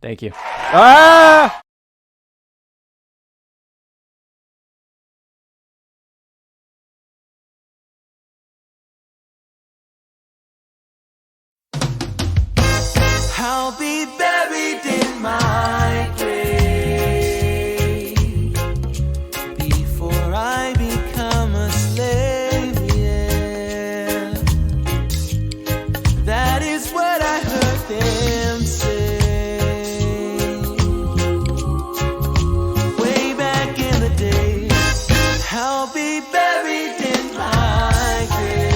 Thank you. Ah! I'll be buried in my grave before I become a slave, yeah. That is what I heard them say way back in the day. I'll be buried in my grave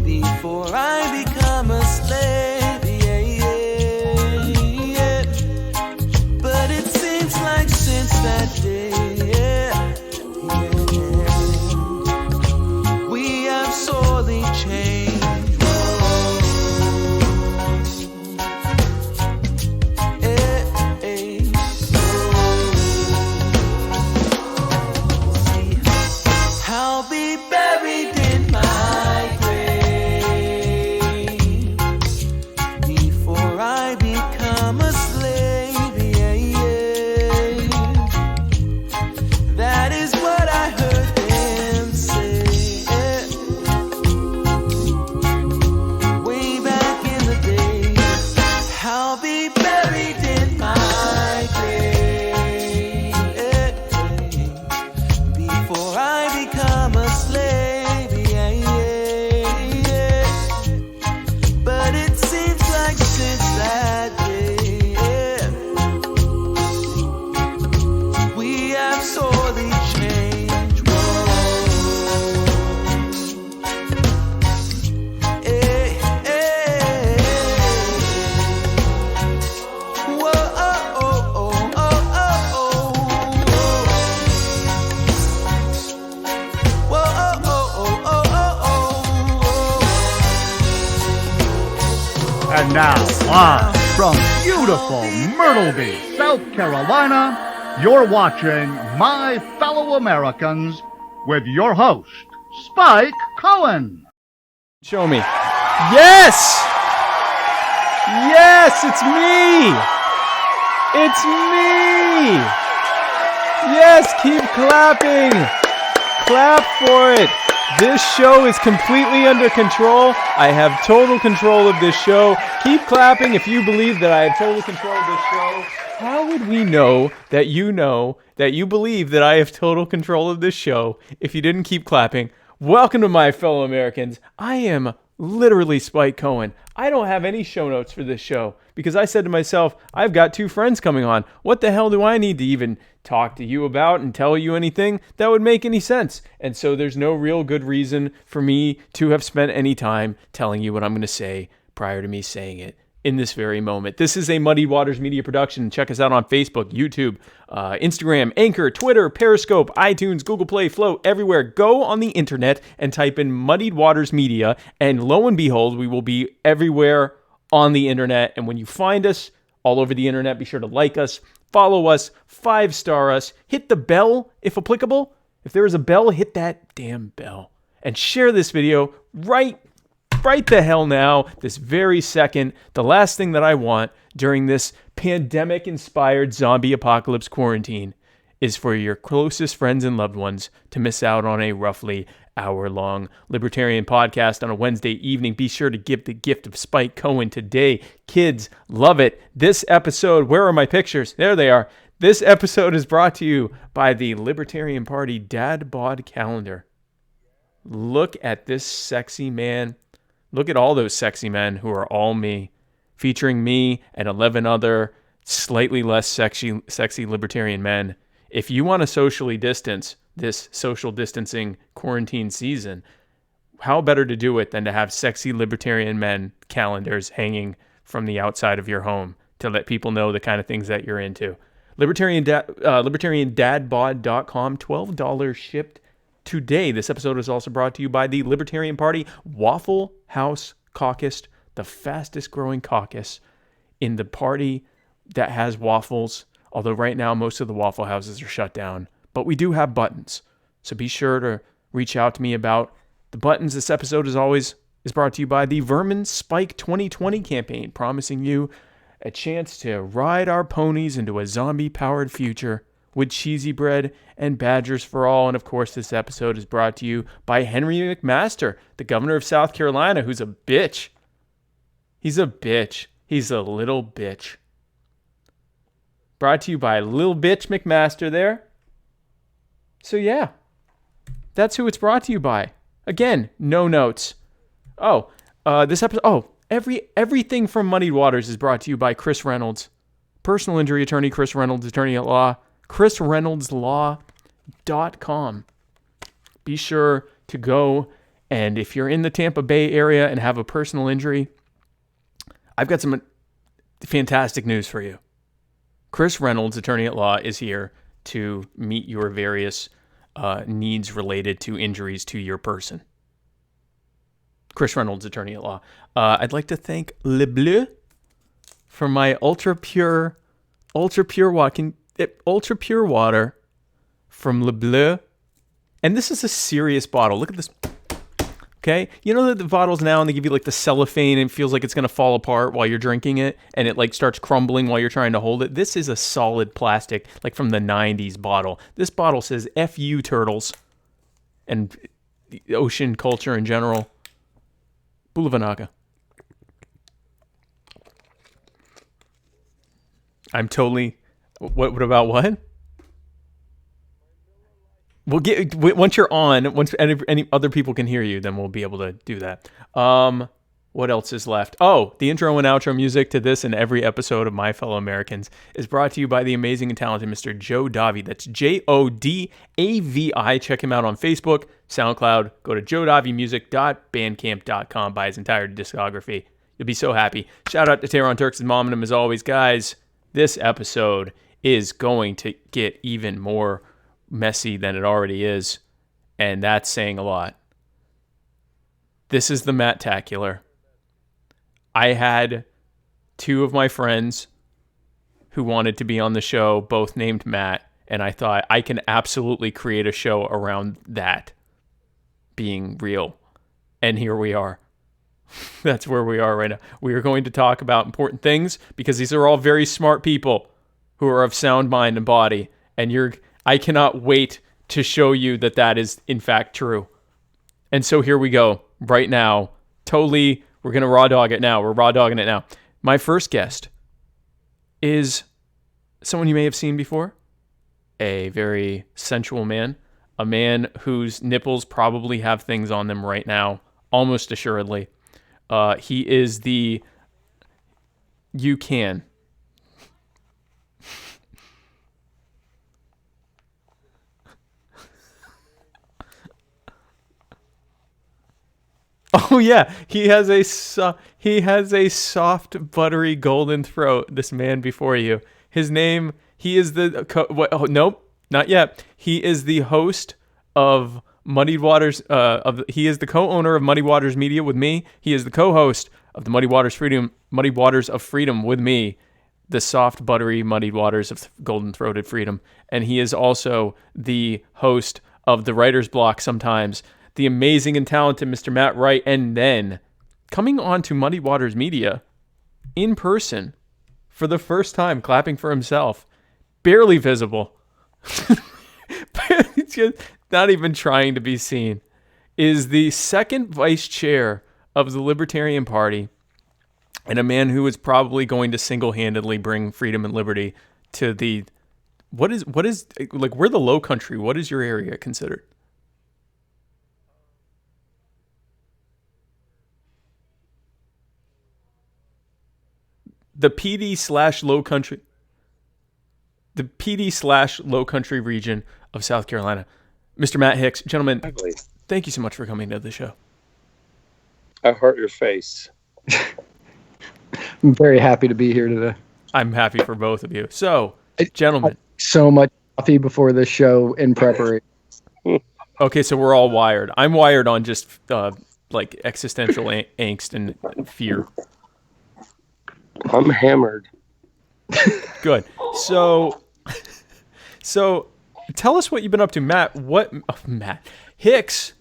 before I become a slave, yeah, yeah. But it seems like since that day, we have sorely changed. I'll be buried in my grave before I become a slave, yeah, yeah. That is what I heard them say way back in the day. I'll be buried in my grave before I become a slave, yeah, yeah. But it seems like since that day, we have sorely changed. Whoa, oh, oh, oh, oh, oh, whoa, oh, oh, oh, oh, oh. And now, live from beautiful Myrtle Beach, South Carolina, you're watching My Fellow Americans with your host, Spike Cohen. Show me. Yes! Yes, it's me! It's me! Yes, keep clapping! Clap for it! This show is completely under control. I have total control of this show. Keep clapping if you believe that I have total control of this show. How would we know that you believe that I have total control of this show if you didn't keep clapping? Welcome to My Fellow Americans. I am literally Spike Cohen. I don't have any show notes for this show because I said to myself, I've got two friends coming on. What the hell do I need to even talk to you about and tell you anything that would make any sense? And so there's no real good reason for me to have spent any time telling you what I'm going to say prior to me saying it in this very moment. This is a Muddied Waters Media production. Check us out on Facebook, YouTube, Instagram, Anchor, Twitter, Periscope, iTunes, Google Play, Flow, everywhere. Go on the internet and type in Muddied Waters Media, and lo and behold, we will be everywhere on the internet. And when you find us all over the internet, be sure to like us, follow us, 5-star us, hit the bell if applicable. If there is a bell, hit that damn bell. And share this video right the hell now, this very second. The last thing that I want during this pandemic-inspired zombie apocalypse quarantine is for your closest friends and loved ones to miss out on a roughly hour-long libertarian podcast on a Wednesday evening. Be sure to give the gift of Spike Cohen today. Kids, love it. This episode, where are my pictures? There they are. This episode is brought to you by the Libertarian Party Dad Bod Calendar. Look at this sexy man. Look at all those sexy men who are all me, featuring me and 11 other slightly less sexy libertarian men. If you want to socially distance this social distancing quarantine season, how better to do it than to have sexy libertarian men calendars hanging from the outside of your home to let people know the kind of things that you're into. LibertarianDadBod.com, $12 shipped today. This episode is also brought to you by the Libertarian Party Waffle House Caucus, the fastest growing caucus in the party that has waffles. Although right now most of the Waffle Houses are shut down, but we do have buttons. So be sure to reach out to me about the buttons. This episode is is brought to you by the Vermin Spike 2020 campaign, promising you a chance to ride our ponies into a zombie-powered future with cheesy bread and badgers for all. And of course, this episode is brought to you by Henry McMaster, the governor of South Carolina, who's a bitch. He's a bitch. He's a little bitch. Brought to you by Lil Bitch McMaster there. So yeah, that's who it's brought to you by. Again, no notes. This episode. Everything from Muddied Waters is brought to you by Chris Reynolds, personal injury attorney. Chris Reynolds, attorney at law. ChrisReynoldsLaw.com. Be sure to go, and if you're in the Tampa Bay area and have a personal injury, I've got some fantastic news for you. Chris Reynolds, attorney at law, is here to meet your various needs related to injuries to your person. Chris Reynolds, attorney at law. I'd like to thank Le Bleu for my ultra pure water from Le Bleu. And this is a serious bottle. Look at this. Okay, you know that the bottles now, and they give you like the cellophane and it feels like it's going to fall apart while you're drinking it, and it like starts crumbling while you're trying to hold it. This is a solid plastic, like from the 90s bottle. This bottle says F you turtles and ocean culture in general. Bulavanaga. I'm totally... What about what? We'll get once you're on. Once any other people can hear you, then we'll be able to do that. What else is left? Oh, the intro and outro music to this and every episode of My Fellow Americans is brought to you by the amazing and talented Mr. Joe Davi. That's Jodavi. Check him out on Facebook, SoundCloud. Go to jodavimusic.bandcamp.com. Buy his entire discography. You'll be so happy. Shout out to Tehran Turks and Mom and him as always, guys. This episode is going to get even more messy than it already is, and that's saying a lot. This is the Matt-tacular. I had two of my friends who wanted to be on the show, both named Matt, and I thought I can absolutely create a show around that being real. And here we are. That's where we are right now. We are going to talk about important things because these are all very smart people who are of sound mind and body, and I cannot wait to show you that that is, in fact, true. And so here we go, right now. Totally, we're going to raw dog it now. We're raw dogging it now. My first guest is someone you may have seen before. A very sensual man. A man whose nipples probably have things on them right now, almost assuredly. He is the... You can... Oh yeah, he has a soft, buttery, golden throat. This man before you. His name. He is the. Nope, not yet. He is the host of Muddied Waters. He is the co-owner of Muddy Waters Media with me. He is the co-host of the Muddy Waters of Freedom with me. The soft, buttery Muddied Waters of golden-throated freedom, and he is also the host of the Writer's Block sometimes. The amazing and talented Mr. Matt Wright, and then coming on to Muddy Waters Media in person for the first time, clapping for himself, barely visible, just not even trying to be seen, is the second vice chair of the Libertarian Party and a man who is probably going to single-handedly bring freedom and liberty to the, what is like, we're the low country. What is your area considered? The PD/low country. The PD/low country region of South Carolina. Mr. Matt Hicks, gentlemen, thank you so much for coming to the show. I hurt your face. I'm very happy to be here today. I'm happy for both of you. So, gentlemen. So much coffee before this show in preparation. Okay, so we're all wired. I'm wired on just like existential angst and fear. I'm hammered. Good. So tell us what you've been up to, Matt. Matt Hicks,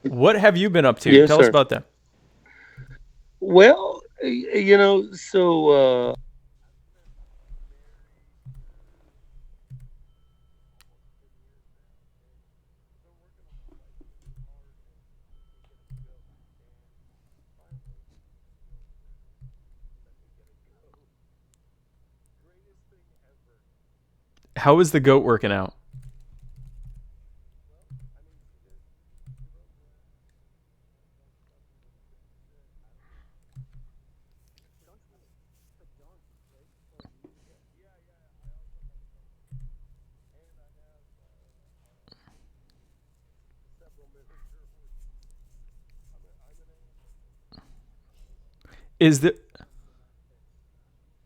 What have you been up to? Yes, Tell us sir. about that. Well, How is the goat working out?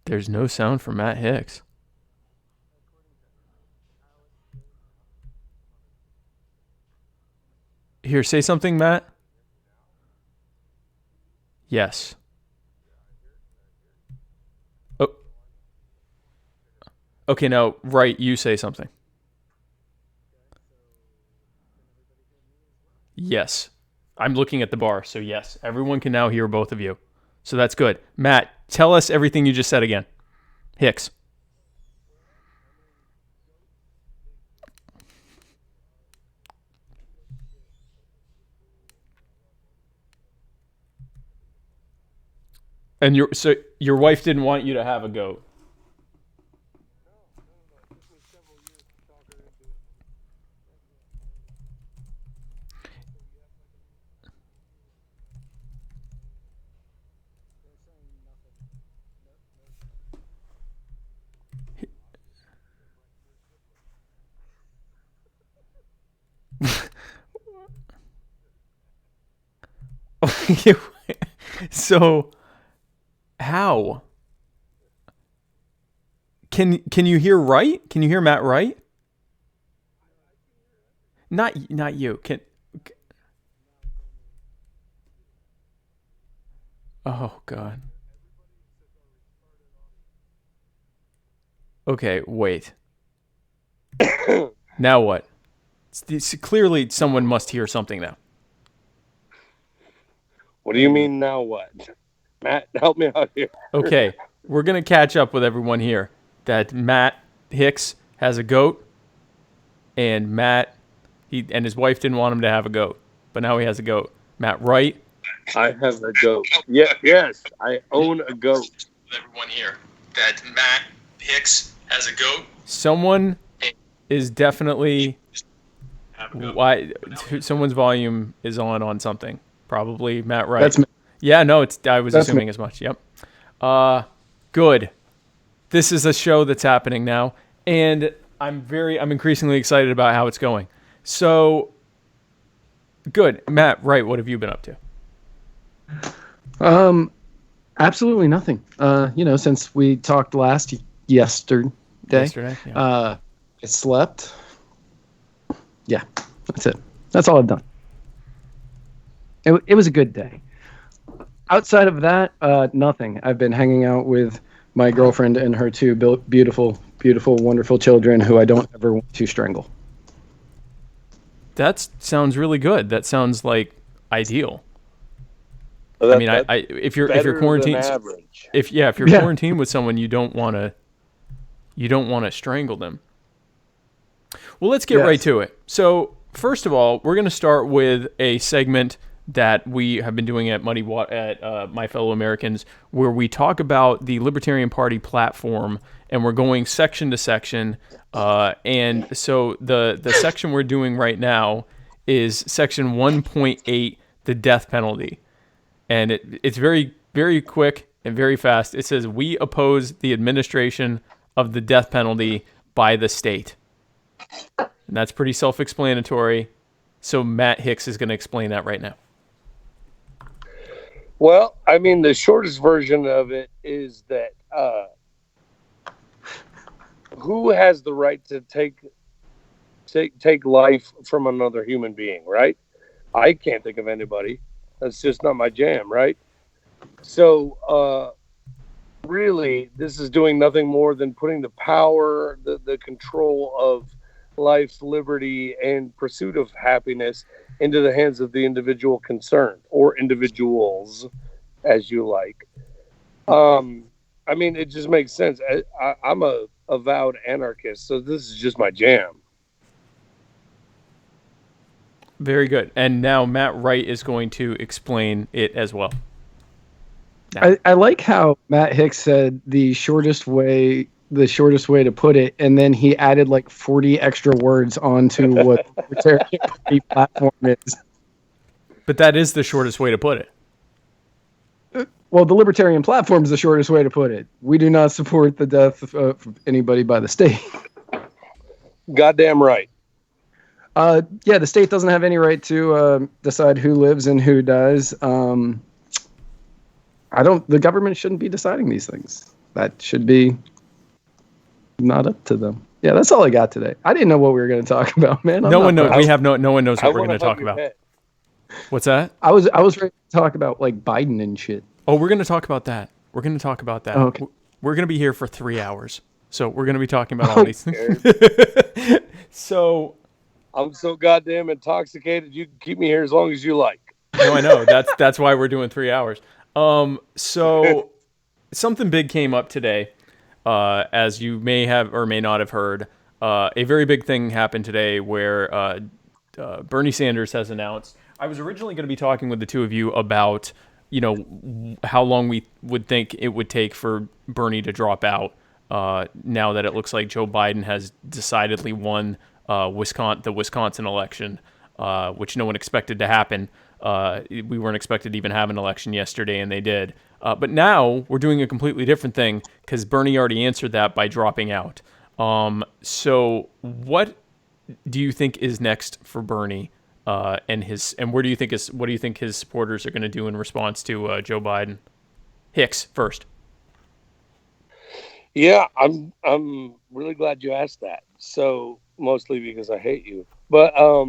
There's no sound from Matt Hicks. Here, say something, Matt. Yes. Oh. Okay, now, Wright, you say something. Yes. I'm looking at the bar, so yes. Everyone can now hear both of you. So that's good. Matt, tell us everything you just said again. Hicks. And your wife didn't want you to have a goat. So how? Can you hear Wright? Can you hear Matt Wright? Not you. Oh God. Okay, wait. Now what? Clearly someone must hear something now. what do you mean now? What, Matt? Help me out here. Okay, we're gonna catch up with everyone here. That Matt Hicks has a goat, and he and his wife didn't want him to have a goat, but now he has a goat. Matt Wright. I have a goat. Yes, I own a goat. With everyone here, that Matt Hicks has a goat. Someone is definitely why someone's volume is on something. Probably Matt Wright. That's me. Yeah, no, I was That's assuming me. as much. Yep. Good. This is a show that's happening now, and I'm increasingly excited about how it's going. So, good. Matt Wright, what have you been up to? Absolutely nothing. Since we talked last yesterday. Yeah. I slept. Yeah, that's it. That's all I've done. It was a good day. Outside of that, nothing. I've been hanging out with my girlfriend and her two beautiful, wonderful children who I don't ever want to strangle. That sounds really good. That sounds like ideal. Well, I mean, if you're quarantined, if you're quarantined with someone, you don't want to strangle them. Well, let's get right to it. So, first of all, we're going to start with a segment that we have been doing at My Fellow Americans, where we talk about the Libertarian Party platform, and we're going section to section. And so the section we're doing right now is section 1.8, the death penalty. And it's very, very quick and very fast. It says, we oppose the administration of the death penalty by the state. And that's pretty self-explanatory. So Matt Hicks is going to explain that right now. Well, I mean, the shortest version of it is that who has the right to take life from another human being, right? I can't think of anybody. That's just not my jam, right? So, really, this is doing nothing more than putting the power, the control of life, liberty, and pursuit of happiness into the hands of the individual concerned, or individuals, as you like. I mean, it just makes sense. I'm a avowed anarchist, so this is just my jam. Very good. And now Matt Wright is going to explain it as well. I like how Matt Hicks said the shortest way to put it, and then he added like 40 extra words onto what the Libertarian Party platform is. But that is the shortest way to put it. Well, the Libertarian platform is the shortest way to put it. We do not support the death of anybody by the state. Goddamn right. Yeah, the state doesn't have any right to decide who lives and who dies. The government shouldn't be deciding these things. That should be not up to them. Yeah, that's all I got today. I didn't know what we were going to talk about, man. No one knows. No one knows what we're going to talk about. What's that? I was ready to talk about like Biden and shit. Oh, we're going to talk about that. Okay. We're going to be here for 3 hours. So we're going to be talking about all these things. So I'm so goddamn intoxicated. You can keep me here as long as you like. No, I know. That's why we're doing 3 hours. So something big came up today, as you may have or may not have heard. A very big thing happened today where Bernie Sanders has announced. I was originally going to be talking with the two of you about, how long we would think it would take for Bernie to drop out. Now that it looks like Joe Biden has decidedly won the Wisconsin election, which no one expected to happen. We weren't expected to even have an election yesterday, and they did. But now we're doing a completely different thing because Bernie already answered that by dropping out. So what do you think is next for Bernie? And what do you think his supporters are going to do in response to Joe Biden? Hicks first. Yeah, I'm really glad you asked that. So mostly because I hate you, but a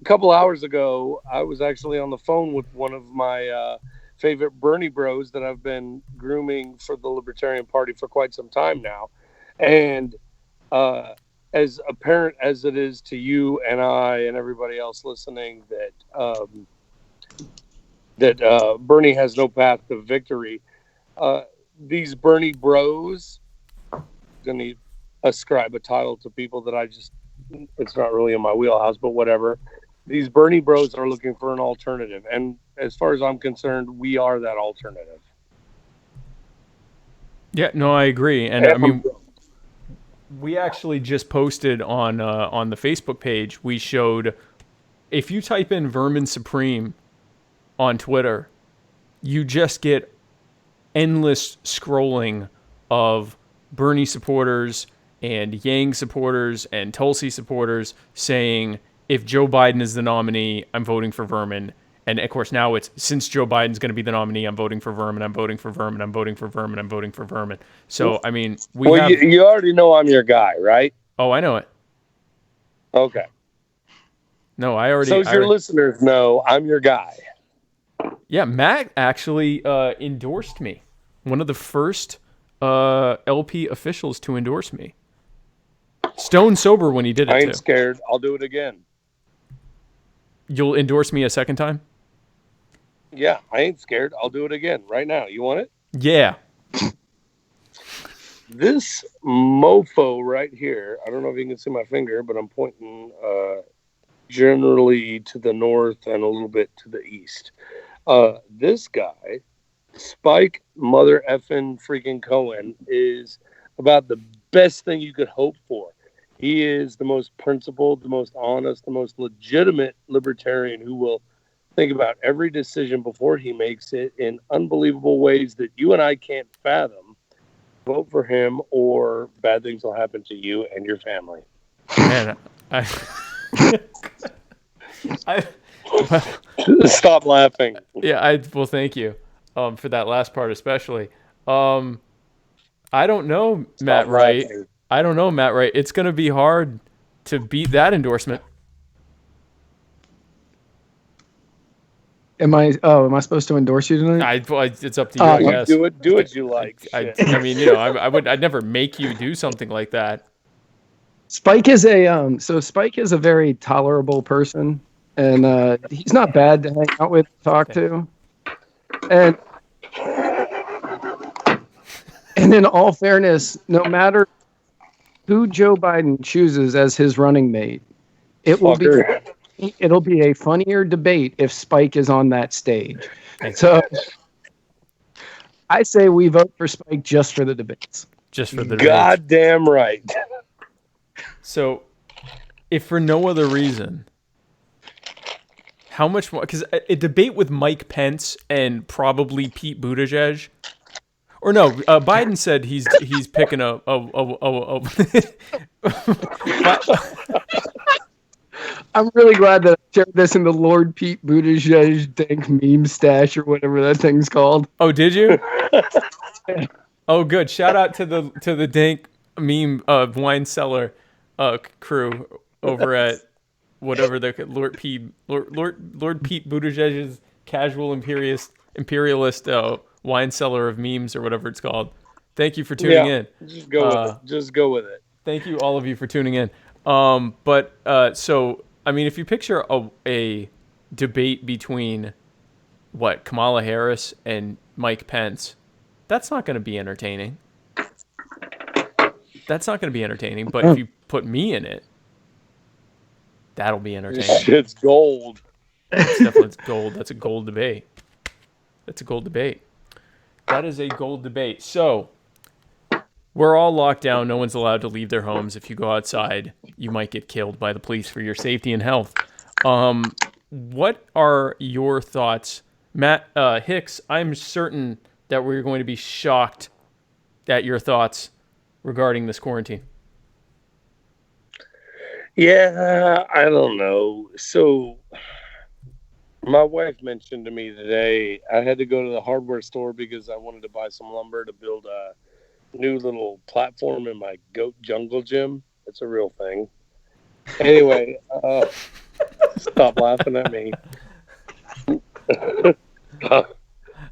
couple hours ago, I was actually on the phone with one of my favorite Bernie bros that I've been grooming for the Libertarian Party for quite some time now, and as apparent as it is to you and I and everybody else listening that Bernie has no path to victory. These Bernie bros, going to ascribe a title to people that it's not really in my wheelhouse, but whatever. These Bernie bros are looking for an alternative. And as far as I'm concerned, we are that alternative. Yeah, no, I agree. And I mean, we actually just posted on the Facebook page, we showed, if you type in Vermin Supreme on Twitter, you just get endless scrolling of Bernie supporters and Yang supporters and Tulsi supporters saying, if Joe Biden is the nominee, I'm voting for Vermin. And of course now it's, since Joe Biden's going to be the nominee, I'm voting for Vermin, I'm voting for Vermin, I'm voting for Vermin, I'm voting for Vermin. So, I mean, you already know I'm your guy, right? Oh, I know it. Okay. No, I already... So as your listeners know, I'm your guy. Yeah, Matt actually endorsed me. One of the first LP officials to endorse me. Stone sober when he did it, I ain't too. scared. I'll do it again. You'll endorse me a second time? Yeah, I ain't scared. I'll do it again right now. You want it? Yeah. This mofo right here, I don't know if you can see my finger, but I'm pointing generally to the north and a little bit to the east. This guy, Spike Mother effing freaking Cohen, is about the best thing you could hope for. He is the most principled, the most honest, the most legitimate libertarian who will think about every decision before he makes it in unbelievable ways that you and I can't fathom. Vote for him or bad things will happen to you and your family. Man, Stop laughing. Yeah, well, thank you for that last part especially. I don't know, Matt Wright. I don't know, Matt Wright. It's going to be hard to beat that endorsement. Am I supposed to endorse you tonight? It's up to you, I guess. Do what you like. I mean, I'd never make you do something like that. Spike is Spike is a very tolerable person, and he's not bad to hang out with, talk to, and in all fairness, no matter who Joe Biden chooses as his running mate, it'll be a funnier debate if Spike is on that stage. So I say we vote for Spike just for the debates. Just for the debates. Goddamn right. So, if for no other reason, how much more? Because a debate with Mike Pence and probably Pete Buttigieg, or no, Biden said he's picking a I'm really glad that I shared this in the Lord Pete Buttigieg dank meme stash or whatever that thing's called. Oh, did you? Oh, good. Shout out to the dank meme wine cellar crew over at whatever the Lord Pete Buttigieg's casual imperialist wine cellar of memes or whatever it's called. Thank you for tuning in. Just go with it. Just go with it. Thank you all of you for tuning in. So I mean, if you picture a debate between Kamala Harris and Mike Pence, that's not going to be entertaining. That's not going to be entertaining. But if you put me in it, that'll be entertaining. This shit's gold. It's definitely gold. That's a gold debate. That's a gold debate. That is a gold debate. So we're all locked down. No one's allowed to leave their homes. If you go outside, you might get killed by the police for your safety and health. What are your thoughts, Matt Hicks? I'm certain that we're going to be shocked at your thoughts regarding this quarantine. Yeah, I don't know. So my wife mentioned to me today I had to go to the hardware store because I wanted to buy some lumber to build a new little platform in my goat jungle gym. It's a real thing. Anyway, stop laughing at me.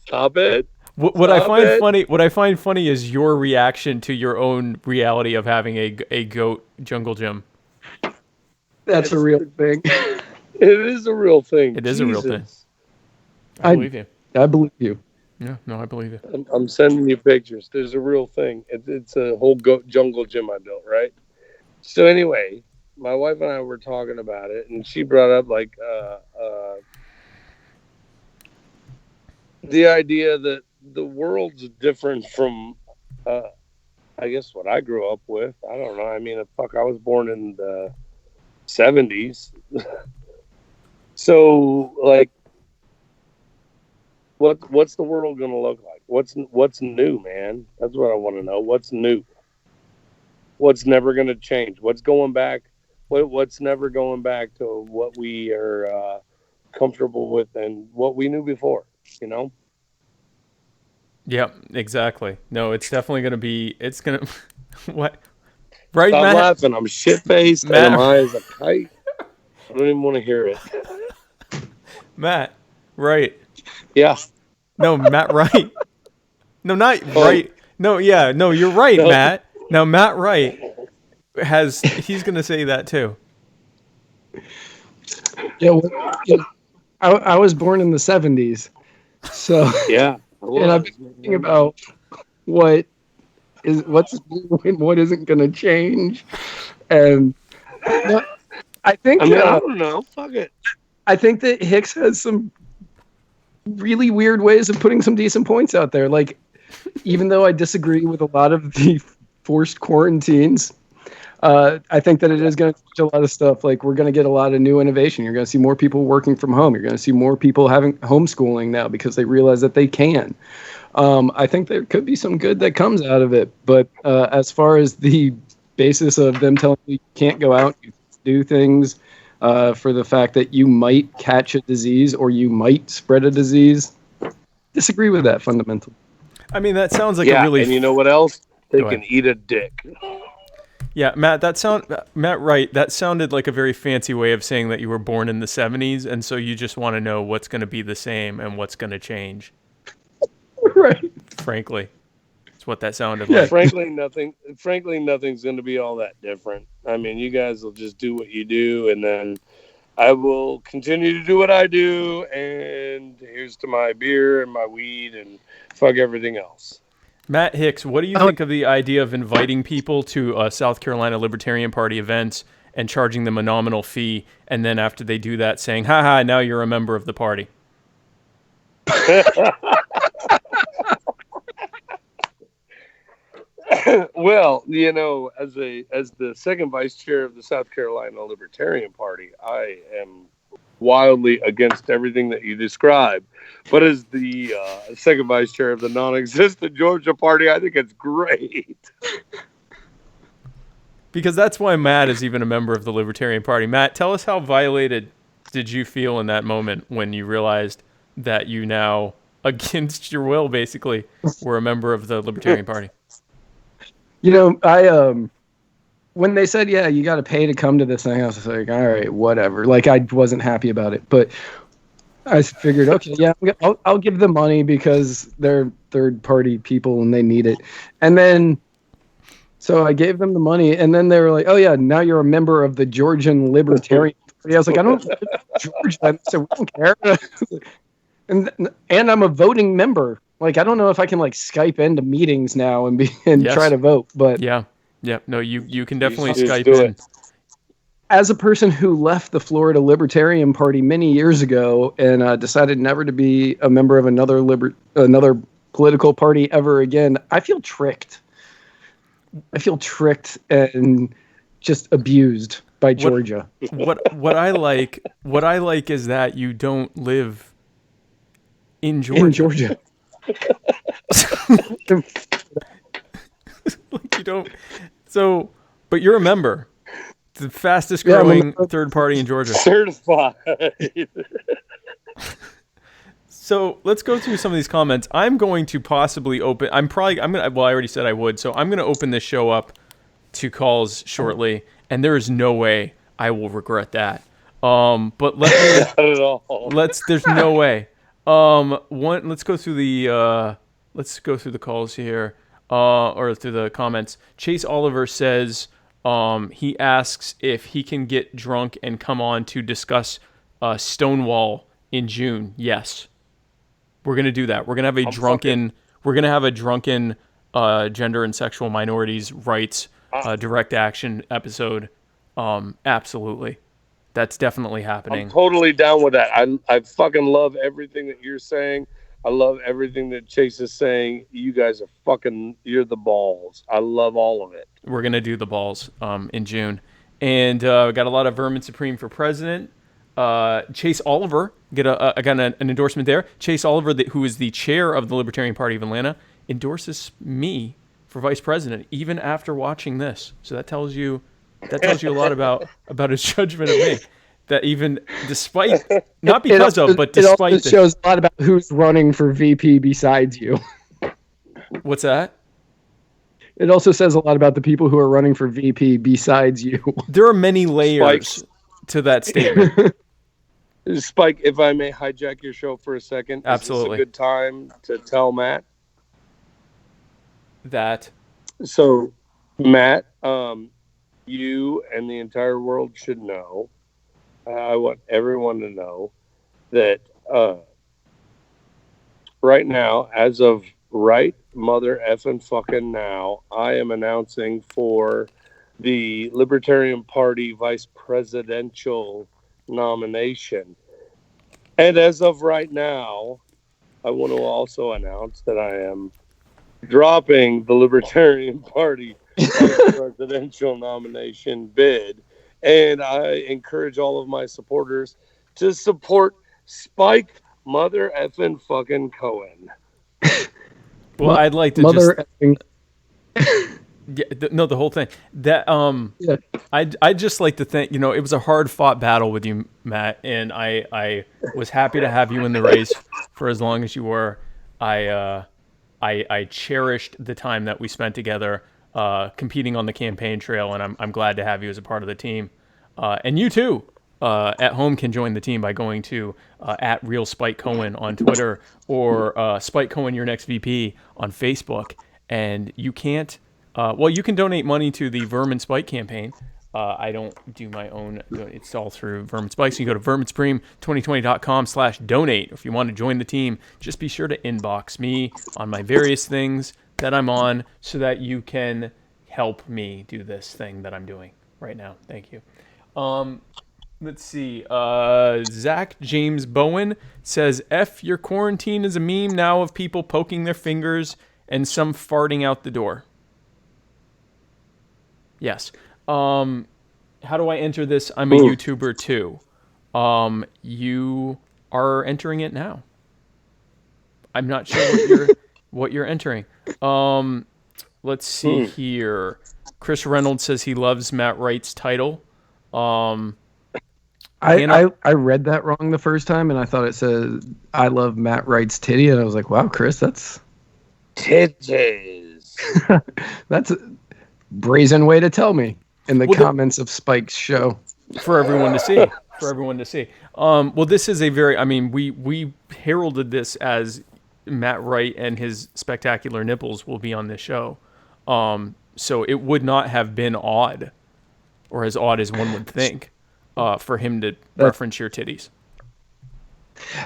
Stop it. What I find funny is your reaction to your own reality of having a goat jungle gym. That's a real thing. It is a real thing. It is a real thing. I believe you. I believe you. Yeah, no, I believe you. I'm sending you pictures. There's a real thing. It's a whole goat jungle gym I built, right? So anyway, my wife and I were talking about it, and she brought up the idea that the world's different from, I guess, what I grew up with. I don't know. I mean, I was born in the 70s. So, what's the world going to look like? What's new, man? That's what I want to know. What's new? What's never going to change? What's going back? What's never going back to what we are comfortable with and what we knew before, you know? Yep, exactly. No, it's definitely going to be, it's going to, what? Right, Stop Matt? laughing. I'm shit-faced and I'm high as a kite. I don't even want to hear it. Matt, right. Yeah. No, Matt, right. No, not right. No, yeah, no, you're right, No. Matt. Now, Matt Wright he's going to say that too. Yeah, I was born in the 70s. So Yeah. and I've been thinking about what's new and what isn't going to change. And I think I don't know. Fuck it. I think that Hicks has some really weird ways of putting some decent points out there. Like, even though I disagree with a lot of the forced quarantines, I think that it is going to change a lot of stuff. Like, we're going to get a lot of new innovation. You're going to see more people working from home. You're going to see more people having homeschooling now because they realize that they can. I think there could be some good that comes out of it. But as far as the basis of them telling you can't go out, you do things for the fact that you might catch a disease or you might spread a disease, disagree with that fundamentally. I mean, that sounds like Yeah, a really... and you know what else? They Go can ahead. eat a dick. Yeah, Matt Wright, that sounded like a very fancy way of saying that you were born in the 70s, and so you just want to know what's going to be the same and what's going to change. Right. Frankly, that's what that sounded Yeah. like. Frankly, nothing's going to be all that different. I mean, you guys will just do what you do, and then I will continue to do what I do, and here's to my beer and my weed and fuck everything else. Matt Hicks, what do you think of the idea of inviting people to South Carolina Libertarian Party events and charging them a nominal fee, and then after they do that saying, haha, now you're a member of the party? Well, as the second vice chair of the South Carolina Libertarian Party, I am wildly against everything that you described. But as the second vice chair of the non-existent Georgia Party, I think it's great. Because that's why Matt is even a member of the Libertarian Party. Matt, tell us how violated did you feel in that moment when you realized that you now, against your will, basically, were a member of the Libertarian Party? I when they said, yeah, you got to pay to come to this thing, I was like, all right, whatever. Like, I wasn't happy about it, but I figured, okay, yeah, I'll give them money because they're third party people and they need it. And then, so I gave them the money, and then they were like, oh yeah, now you're a member of the Georgian Libertarian Party. I was like, I don't live in Georgia, so we don't care. and I'm a voting member. Like, I don't know if I can like Skype into meetings now and Yes. try to vote, but Yeah. No, you can definitely just Skype do in. it. as a person who left the Florida Libertarian Party many years ago and decided never to be a member of another political party ever again, I feel tricked. I feel tricked and just abused by Georgia. What I like is that you don't live in Georgia. In Georgia. Like you don't. So, but you're a member. The fastest Yeah, I'm a growing member. third party in Georgia. Certified. So let's go through some of these comments. I'm going to possibly open. Well, I already said I would. So I'm going to open this show up to calls shortly, and there is no way I will regret that. But let me. Not at all. There's no way. Let's go through the calls here, or through the comments. Chase Oliver says, he asks if he can get drunk and come on to discuss Stonewall in June. Yes, we're gonna do that. We're gonna have a drunken gender and sexual minorities rights direct action episode. Absolutely. That's definitely happening. I'm totally down with that. I fucking love everything that you're saying. I love everything that Chase is saying. You guys are you're the balls. I love all of it. We're going to do the balls in June. And we got a lot of Vermin Supreme for president. Chase Oliver, got an endorsement there. Chase Oliver, who is the chair of the Libertarian Party of Atlanta, endorses me for vice president, even after watching this. So that tells you a lot about his judgment of me. That even despite, not because of, but despite it also shows a lot about who's running for VP besides you. What's that? It also says a lot about the people who are running for VP besides you. There are many layers to that statement. Spike, if I may hijack your show for a second, Absolutely. Is this a good time to tell Matt? That. So, Matt, you and the entire world should know. I want everyone to know that right now, as of right mother effing fucking now, I am announcing for the Libertarian Party vice presidential nomination. And as of right now, I want to also announce that I am dropping the Libertarian Party vice presidential nomination bid. And I encourage all of my supporters to support Spike Mother effing fucking Cohen. Well, I'd like to the whole thing. That Yeah. I'd just like to think, it was a hard fought battle with you, Matt, and I was happy to have you in the race for as long as you were. I cherished the time that we spent together. competing on the campaign trail, and I'm glad to have you as a part of the team. And you too, at home, can join the team by going to at Real Spike Cohen on Twitter or Spike Cohen Your Next VP on Facebook. And you can't, you can donate money to the Vermin Spike campaign. I don't do my own. It's all through Vermin Spike. So you go to verminsupreme2020.com/donate. If you want to join the team, just be sure to inbox me on my various things that I'm on so that you can help me do this thing that I'm doing right now. Thank you. Let's see. Zach James Bowen says, F, your quarantine is a meme now of people poking their fingers and some farting out the door. Yes. How do I enter this? I'm a YouTuber too. You are entering it now. I'm not sure what you're entering. Let's see here. Chris Reynolds says he loves Matt Wright's title. I read that wrong the first time, and I thought it said I love Matt Wright's titty, and I was like, wow, Chris, that's titties. That's a brazen way to tell me in the comments of Spike's show. For everyone to see. Well, this is a very, we heralded this as Matt Wright and his spectacular nipples will be on this show. So it would not have been odd, or as odd as one would think, for him to reference your titties.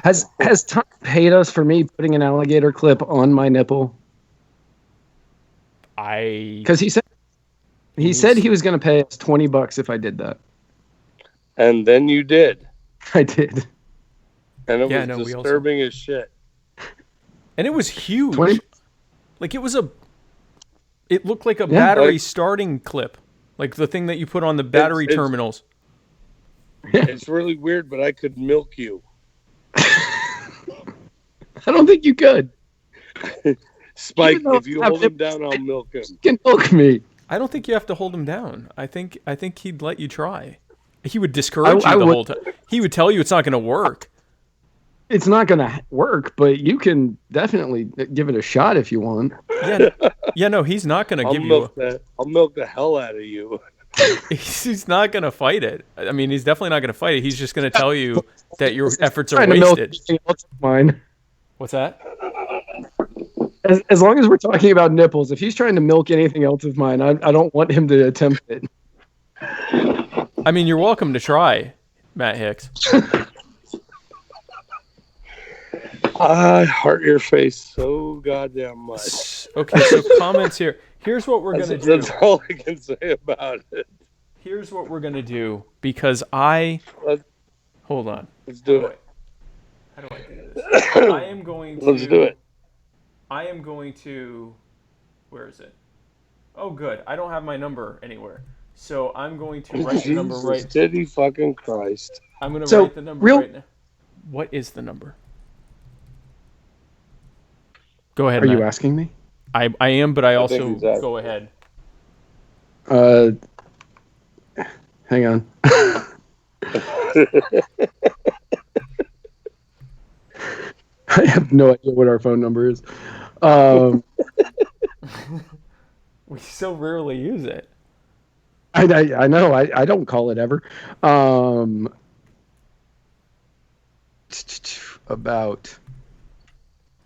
Has Tom paid us for me putting an alligator clip on my nipple? Because he said he was going to pay us $20 if I did that. And then you did. I did. And it was disturbing as shit. And it was huge. Like it looked like a battery starting clip. Like the thing that you put on the battery terminals. It's really weird, but I could milk you. I don't think you could. Spike, if you hold him down, I'll milk him. You can milk me. I don't think you have to hold him down. I think he'd let you try. He would discourage you the whole time. He would tell you it's not going to work. It's not going to work, but you can definitely give it a shot if you want. Yeah, no, he's not going to give you... I'll milk the hell out of you. He's not going to fight it. I mean, he's definitely not going to fight it. He's just going to tell you that your efforts are wasted. Mine. What's that? As long as we're talking about nipples, if he's trying to milk anything else of mine, I don't want him to attempt it. I mean, you're welcome to try, Matt Hicks. I heart your face so goddamn much. Okay, so comments here. Here's what we're going to do. That's all I can say about it. Here's what we're going to do, because hold on. Let's do it. How do I do this? I am going to... Let's do it. I am going to... Where is it? Oh, good. I don't have my number anywhere. So I'm going to write the number right... Steady fucking Christ. I'm going to write the number right now. What is the number? Go ahead, Are Matt. you asking me? I am, but I also... Go ahead. Hang on. I have no idea what our phone number is. We so rarely use it. I know. I don't call it ever. About...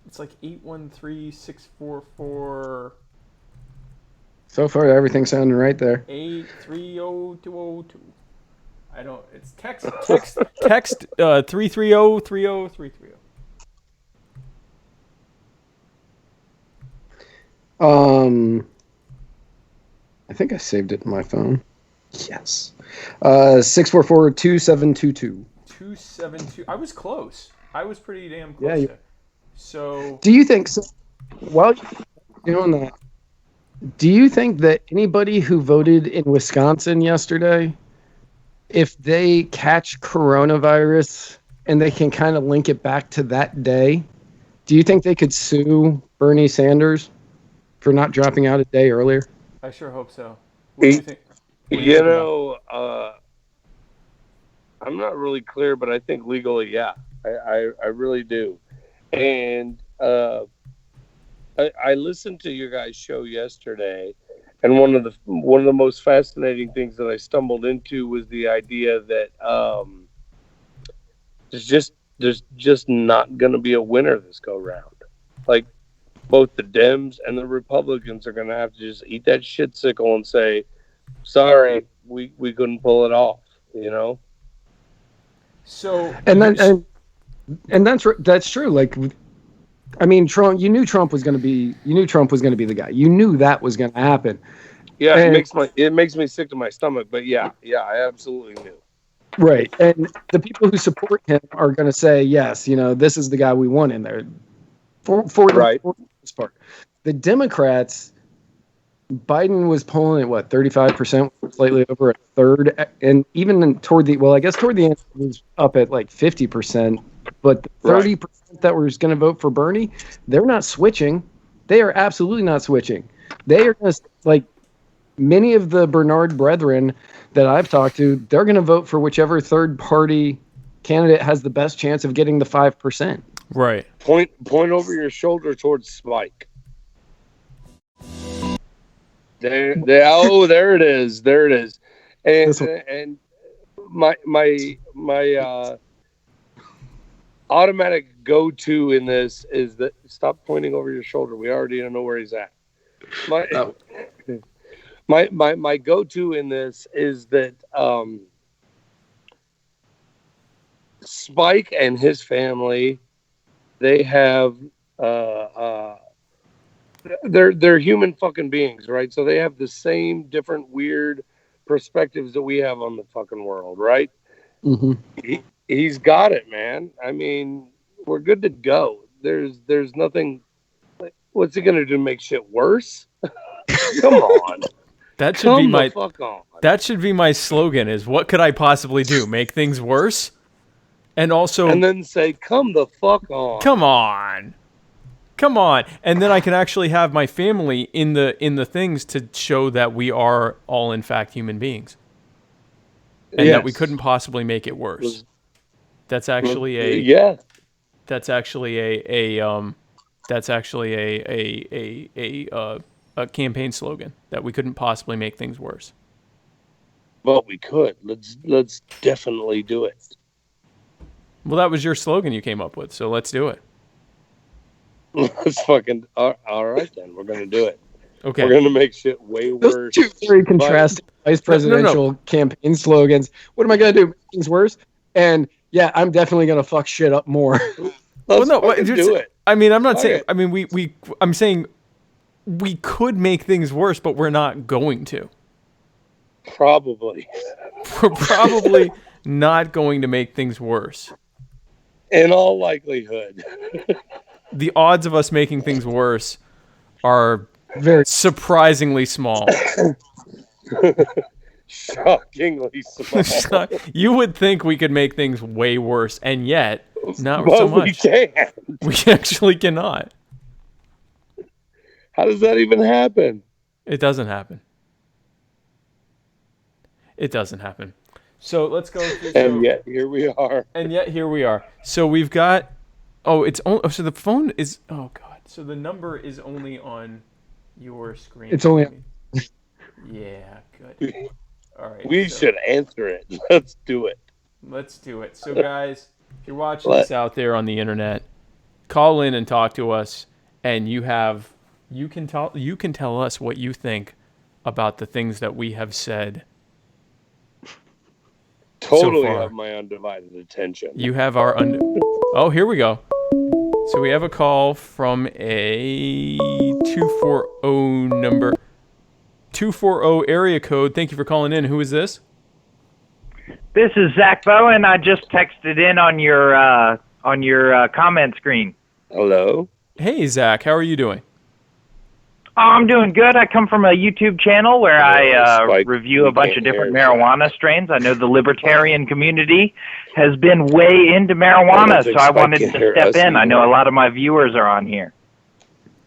It's like 813-644... So far, everything's sounding right there. 830202. I don't... It's text 330-30330. I think I saved it in my phone. Yes. 644-2722. 272. I was close. I was pretty damn close. Yeah. There. So. Do you think so? While you're doing that, do you think that anybody who voted in Wisconsin yesterday, if they catch coronavirus and they can kind of link it back to that day, do you think they could sue Bernie Sanders for not dropping out a day earlier? I sure hope so. What do you think? I'm not really clear, but I think legally, yeah. I really do. And I listened to your guys' show yesterday, And one of the most fascinating things that I stumbled into was the idea that there's just not going to be a winner this go round. Like, both the Dems and the Republicans are going to have to just eat that shit-sickle and say, sorry, we couldn't pull it off, you know? So And that's true. Like, I mean, Trump. You knew Trump was going to be the guy. You knew that was going to happen. Yeah, And, it makes me sick to my stomach. But yeah, I absolutely knew. right. And the people who support him are going to say, yes, this is the guy we want in there. For Right. the most part, the Democrats. Biden was polling at what 35%, slightly over a third, and even toward the end it was up at like 50%. But the 30% that was going to vote for Bernie, they're not switching. They are absolutely not switching. They are going to, like many of the Bernard brethren that I've talked to, they're going to vote for whichever third party candidate has the best chance of getting the 5%. right. Point over your shoulder towards Spike. There it is. And my automatic go-to in this is that stop pointing over your shoulder. We already know where he's at. My go-to in this is that Spike and his family, they have they're human fucking beings, right? So they have the same different weird perspectives that we have on the fucking world, right? Mm-hmm. He's got it, man. I mean, we're good to go. There's nothing. What's he gonna do? Make shit worse? Come on. That should be my fuck on. That should be my slogan. Is what could I possibly do? Make things worse? And also, and then say, "Come the fuck on." Come on. And then I can actually have my family in the things to show that we are all in fact human beings. And that we couldn't possibly make it worse. That's actually a campaign slogan, that we couldn't possibly make things worse. But we could. Let's definitely do it. Well, that was your slogan you came up with, so let's do it. Let's fucking all right then. We're gonna do it. Okay. We're gonna make shit way Those worse. two very contrasting vice presidential campaign slogans. What am I gonna do? Make things worse? And yeah, I'm definitely gonna fuck shit up more. Let's do it. I mean, I'm not saying. I mean, I'm saying we could make things worse, but we're not going to. Probably. We're probably not going to make things worse. In all likelihood. The odds of us making things worse are Very surprisingly small. Shockingly small. You would think we could make things way worse, and yet not but so much. We can't. We actually cannot. How does that even happen? It doesn't happen. It doesn't happen. So let's go. And yet here we are. So we've got. Oh, it's only. So the phone is. Oh God. So the number is only on your screen. It's only. Yeah. Good. All right. We should answer it. Let's do it. Let's do it. So guys, if you're watching this out there on the internet, call in and talk to us, and you can tell us what you think about the things that we have said. Totally so far. Have my undivided attention. You have our Oh, here we go. So we have a call from a 240 number. 240 area code. Thank you for calling in. Who is this? This is Zach Bowen. I just texted in on your comment screen. Hello. Hey, Zach. How are you doing? Oh, I'm doing good. I come from a YouTube channel where I review a bunch of different marijuana strains. I know the libertarian community has been way into marijuana, so I wanted to step in. I know a lot of my viewers are on here.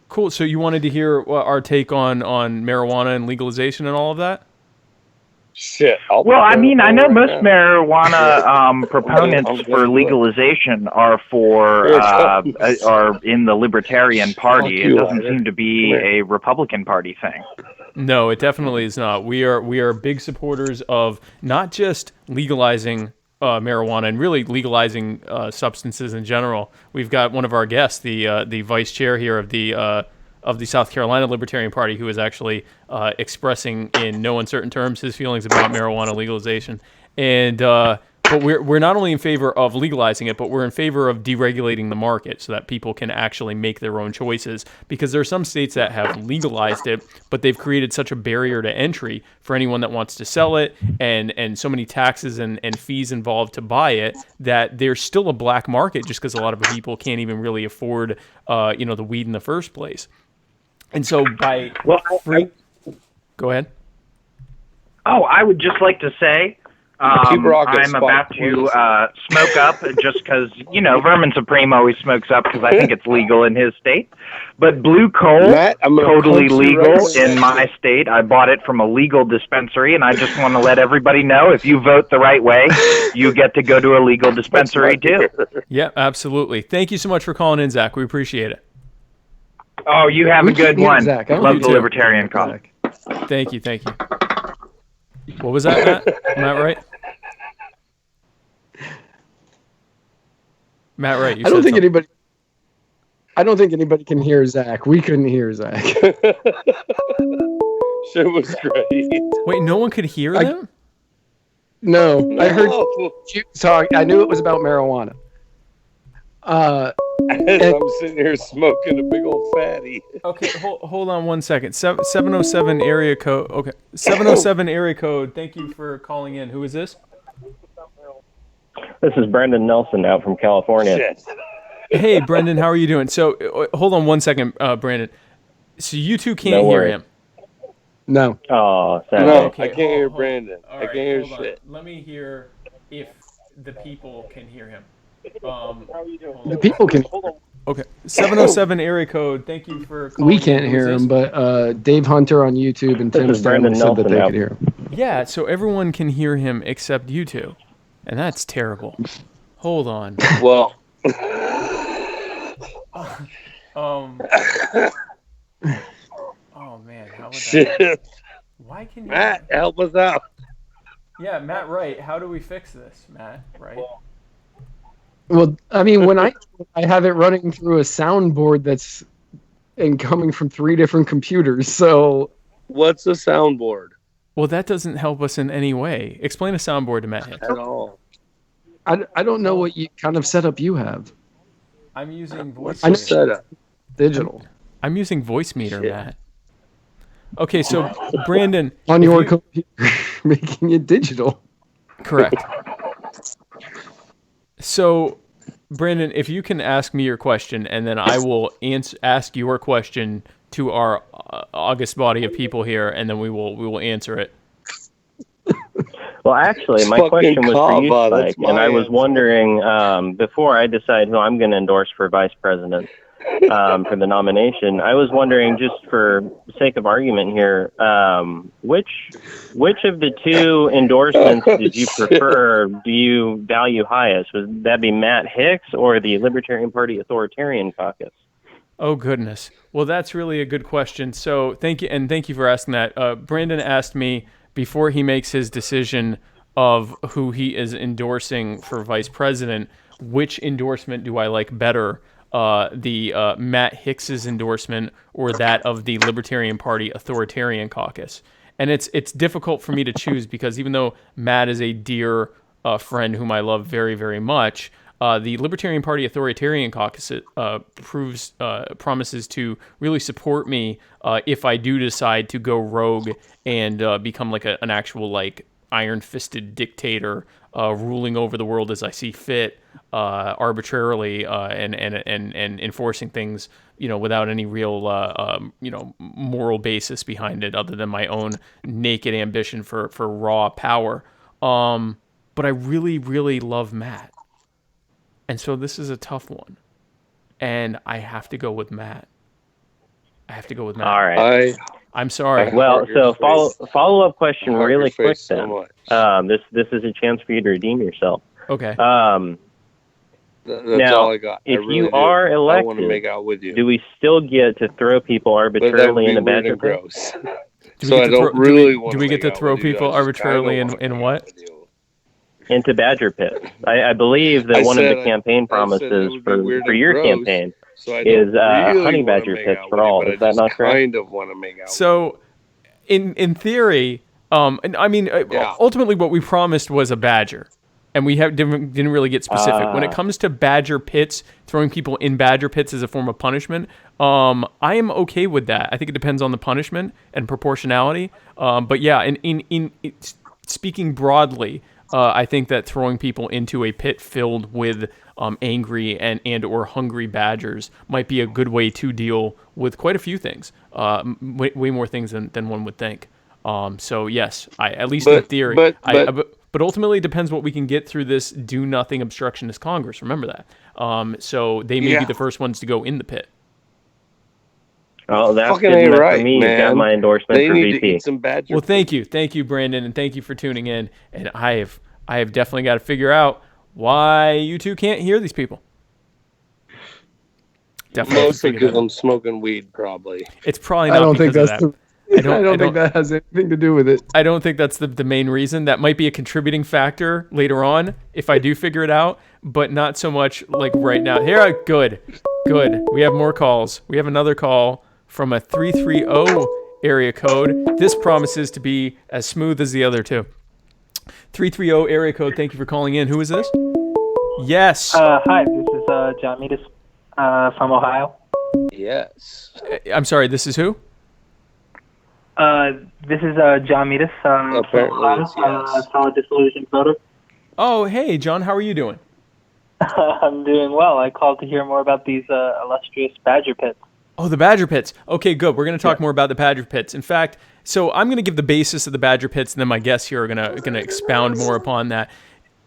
Cool. So you wanted to hear our take on marijuana and legalization and all of that? Shit. Well, I mean, I know most marijuana proponents for legalization are in the Libertarian Party. It doesn't seem to be a Republican Party thing. No, it definitely is not. We are big supporters of not just legalizing marijuana and really legalizing substances in general. We've got one of our guests, the vice chair here of the South Carolina Libertarian Party, who is actually expressing in no uncertain terms his feelings about marijuana legalization. And but we're not only in favor of legalizing it, but we're in favor of deregulating the market so that people can actually make their own choices. Because there are some states that have legalized it, but they've created such a barrier to entry for anyone that wants to sell it, and so many taxes and fees involved to buy it, that there's still a black market just because a lot of people can't even really afford the weed in the first place. And so go ahead. Oh, I would just like to say I'm about to smoke up just because, Vermin Supreme always smokes up because I think it's legal in his state. But blue coal, totally legal in my state. I bought it from a legal dispensary, and I just want to let everybody know, if you vote the right way, you get to go to a legal dispensary too. Yeah, absolutely. Thank you so much for calling in, Zach. We appreciate it. Oh, you have a good one. Zach. Love the Libertarian cause. Thank you. What was that, Matt? Matt Wright? Matt Wright, I don't think anybody can hear Zach. We couldn't hear Zach. Shit was great. Wait, no one could hear them? No, I heard you talk. I knew it was about marijuana. As I'm sitting here smoking a big old fatty. Okay, hold on one second. 707 area code. Okay, 707 area code. Thank you for calling in. Who is this? This is Brendan Nelson out from California. Shit. Hey, Brendan, how are you doing? So, hold on one second, Brandon. So you two can't hear him? No. Oh, sad. No, Okay, I can't hear Brandon. All I can't hear shit. Let me hear if the people can hear him. The people can. Okay, 707 area code. Thank you for calling. We can't hear him, but Dave Hunter on YouTube and Tim Stanley said that they could hear him. Yeah, so everyone can hear him except you two. And that's terrible. Hold on. Well. Oh man, how would that? Shit. Why can you? Matt, help us out. Yeah, Matt Wright. How do we fix this, Matt? Right. Well, I mean, when I have it running through a soundboard that's coming from 3 different computers, so. What's a soundboard? Well, that doesn't help us in any way. Explain a soundboard to Matt Hicks. At all. I don't know what kind of setup you have. I'm using voice. What's the setup? Digital. I'm using voice meter, Matt. Okay, so Brandon, on your computer, making it digital. Correct. So, Brandon, if you can ask me your question, and then I will ask your question to our august body of people here, and then we will answer it. Well, actually, my question was for you, Spike, and I was wondering, before I decide who I'm going to endorse for vice president for the nomination, I was wondering, just for sake of argument here, which of the 2 endorsements did you prefer, do you value highest? Would that be Matt Hicks or the Libertarian Party Authoritarian Caucus? Oh, goodness. Well, that's really a good question. So thank you for asking that. Brandon asked me, before he makes his decision of who he is endorsing for vice president, which endorsement do I like better, the Matt Hicks's endorsement or that of the Libertarian Party Authoritarian Caucus? And it's difficult for me to choose because even though Matt is a dear friend whom I love very, very much, the Libertarian Party Authoritarian Caucus promises to really support me if I do decide to go rogue and become like an actual like iron-fisted dictator ruling over the world as I see fit, arbitrarily and enforcing things without any real moral basis behind it other than my own naked ambition for raw power. But I really, really love Matt. And so this is a tough one. And I have to go with Matt. All right. I'm sorry. Well, so follow up question really quick then. This is a chance for you to redeem yourself. Okay. That's now, all I got. If really you are I elected, want to make out with you. do we still get to throw people arbitrarily in the badger pit? Do we get to throw people arbitrarily in what? Into badger pits. I believe that one of the campaign promises for your campaign is honey badger pits for all. Is that not correct? Kind of want to make out. So, in theory, ultimately what we promised was a badger, and we didn't really get specific. When it comes to badger pits, throwing people in badger pits as a form of punishment, I am okay with that. I think it depends on the punishment and proportionality. But yeah, in speaking broadly, I think that throwing people into a pit filled with angry and or hungry badgers might be a good way to deal with quite a few things, way more things than one would think. So yes, at least in theory. But ultimately, it depends what we can get through this do-nothing obstructionist Congress. Remember that. So they may be the first ones to go in the pit. Oh, that's good enough for me. Man. You got my endorsement they for need VP. To eat some badger. Well, thank you, Brandon, and thank you for tuning in. And I have definitely got to figure out why you two can't hear these people. Definitely. Mostly because I'm smoking weed, probably. It's probably not. I don't think that's I don't think that has anything to do with it. I don't think that's the main reason. That might be a contributing factor later on if I do figure it out, but not so much like right now. Here, good. We have more calls. We have another call from a 330 area code. This promises to be as smooth as the other two. 330 area code. Thank you for calling in. Who is this? Yes. Hi, this is John Metis from Ohio. Yes. I'm sorry. This is who? This is John Metis from Ohio. Solid Disillusion Photo. Oh, hey, John. How are you doing? I'm doing well. I called to hear more about these illustrious badger pits. Oh, the badger pits. Okay, good. We're going to talk more about the badger pits. In fact, so I'm going to give the basis of the badger pits, and then my guests here are going to expound more upon that.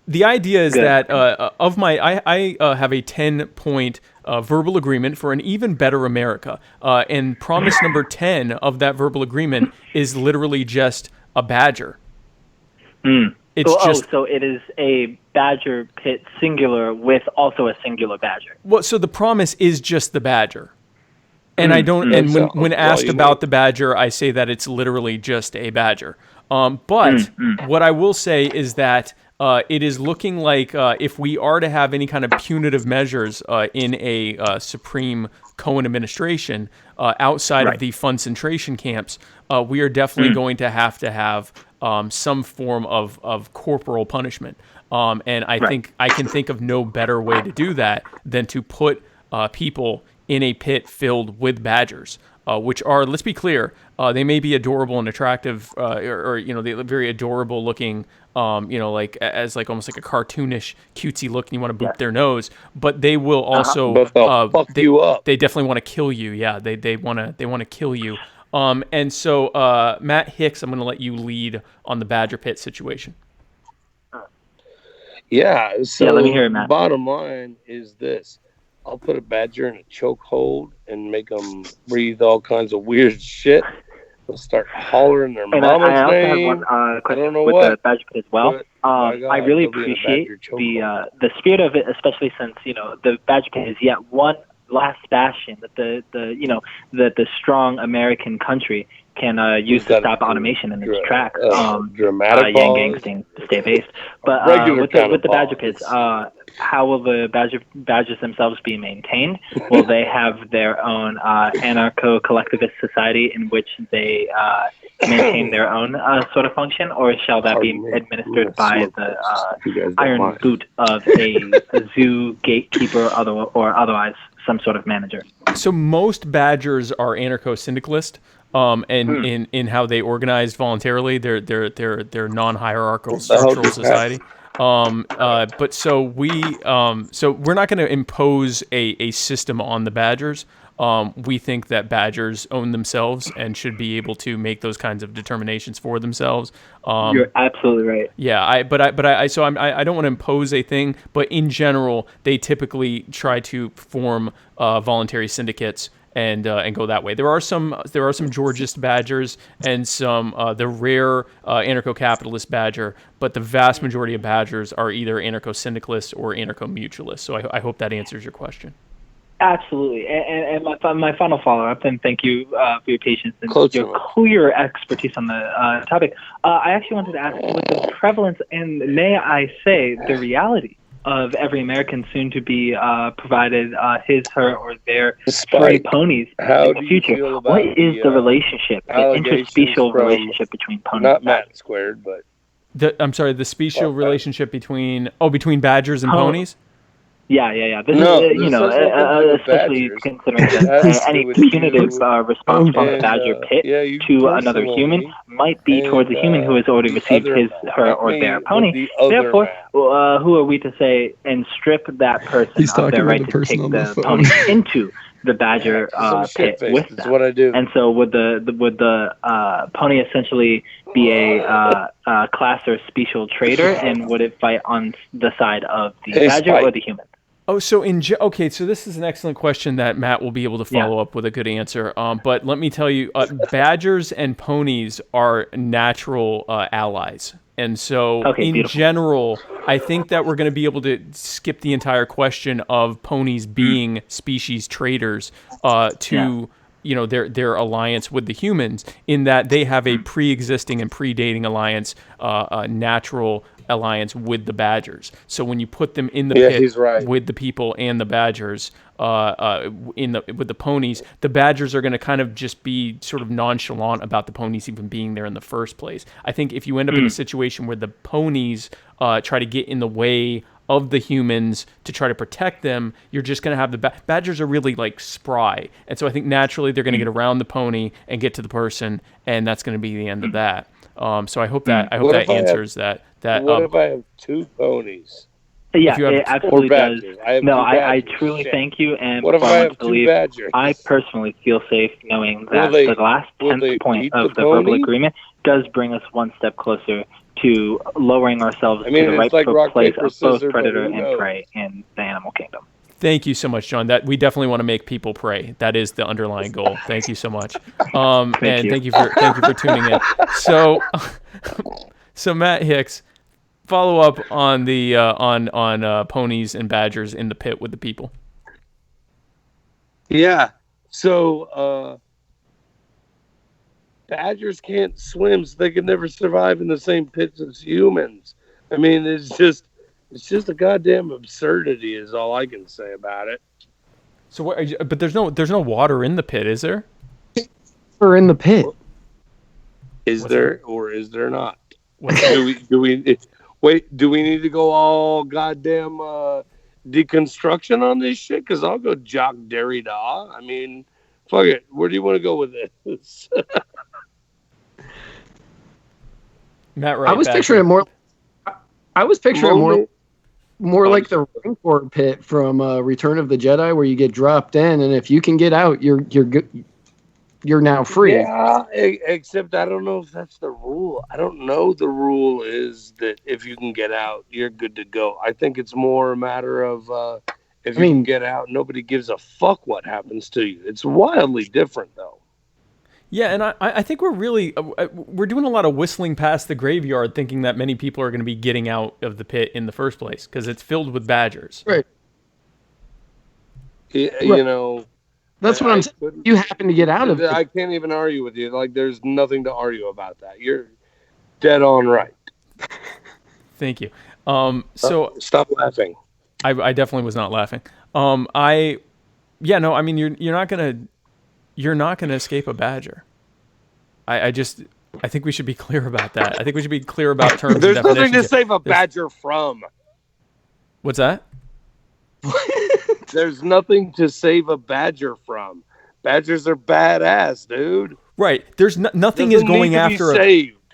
The idea is that I have a 10-point verbal agreement for an even better America, and promise number 10 of that verbal agreement is literally just a badger. So it is a badger pit singular with also a singular badger. Well, so the promise is just the badger. And I don't. And when asked about the badger, I say that it's literally just a badger. But what I will say is that it is looking like if we are to have any kind of punitive measures in a Supreme Cohen administration outside of the concentration camps, we are definitely going to have some form of corporal punishment. And I think I can think of no better way to do that than to put people in a pit filled with badgers, which are, let's be clear, they may be adorable and attractive, or they're very adorable looking, like as like almost like a cartoonish, cutesy look, and you want to boop their nose, but they will also but they'll fuck you up. They definitely want to kill you. Yeah, they want to kill you. And so Matt Hicks, I'm going to let you lead on the badger pit situation. Yeah. So let me hear it, Matt. Bottom line is this. I'll put a badger in a chokehold and make them breathe all kinds of weird shit. They'll start hollering their mama's I also name. have one question with what. the badger pit as well. I really appreciate the spirit of it, especially since the badger pit is yet one last bastion that the strong American country can use to stop automation in its tracks. Dramatic Yang Gang stay based. But with the badger pits, how will the badgers themselves be maintained? Will they have their own anarcho-collectivist society in which they maintain their own sort of function, or shall that be administered by the iron boot of a zoo gatekeeper or otherwise some sort of manager? So most badgers are anarcho-syndicalist. And in how they organize voluntarily, they're non-hierarchical structural society. But so we're not going to impose a system on the badgers. We think that badgers own themselves and should be able to make those kinds of determinations for themselves. You're absolutely right. Yeah, I don't want to impose a thing, but in general, they typically try to form voluntary syndicates and go that way. There are some Georgist badgers and some the rare anarcho-capitalist badger, but the vast majority of badgers are either anarcho-syndicalists or anarcho-mutualists. So I hope that answers your question. Absolutely. And my final follow-up, and thank you for your patience and your clear expertise on the topic. I actually wanted to ask, with the prevalence and, may I say, the reality of every American soon to be provided his, her, or their furry ponies in the future, what is the relationship, the interspecial relationship between ponies? Not Matt squared, but... the special relationship between badgers and ponies? Yeah. This is, especially considering that any punitive response from a badger pit to another human might be towards a human who has already received his, her, or their pony. Therefore, who are we to say and strip that person of their right to take the pony into the badger pit with them? What I do. And so would the pony essentially be a class or special traitor, and would it fight on the side of the badger or the human? Oh, so so this is an excellent question that Matt will be able to follow up with a good answer. But let me tell you, badgers and ponies are natural allies. And so in general, I think that we're going to be able to skip the entire question of ponies being species traitors to their alliance with the humans, in that they have a pre-existing and predating alliance, natural alliance with the badgers. So when you put them in the pit with the people and the badgers, with the ponies, the badgers are going to kind of just be sort of nonchalant about the ponies even being there in the first place. I think if you end up in a situation where the ponies try to get in the way of the humans to try to protect them, you're just going to have the badgers are really like spry, and so I think naturally they're going to get around the pony and get to the person, and that's going to be the end of that. So I hope that answers that. What if I have two ponies? Yeah, it absolutely does. No, I truly thank you, and what if I have two badgers? I personally feel safe knowing that the last 10th point of the verbal agreement does bring us one step closer to lowering ourselves to the rightful place of both predator and prey in the animal kingdom. Thank you so much, John. That we definitely want to make people pray. That is the underlying goal. Thank you so much. Thank you for tuning in. So Matt Hicks, follow up on the on ponies and badgers in the pit with the people. Yeah. So badgers can't swim, so they can never survive in the same pits as humans. I mean, it's just a goddamn absurdity, is all I can say about it. So, but there's no water in the pit, is there? Or in the pit? Is there or is there not? Do we need to go all goddamn deconstruction on this shit? Because I'll go Jacques Derrida. I mean, fuck it. Where do you want to go with this? Matt Wright. I was picturing it more. More like the Rancor pit from Return of the Jedi, where you get dropped in, and if you can get out, you're good. You're now free. Yeah, except I don't know if that's the rule. I don't know the rule is that if you can get out, you're good to go. I think it's more a matter of if you can get out, nobody gives a fuck what happens to you. It's wildly different, though. Yeah, and I think we're doing a lot of whistling past the graveyard, thinking that many people are going to be getting out of the pit in the first place because it's filled with badgers. Right. You know. That's what I'm saying. You happen to get out of it. I can't even argue with you. Like, there's nothing to argue about that. You're dead on right. Thank you. So stop laughing. I definitely was not laughing. I mean, you're not gonna escape a badger. I think we should be clear about that. I think we should be clear about terms. There's and definitions. nothing to save a badger from. What's that? There's nothing to save a badger from. Badgers are badass, dude. Right. There's nothing is going after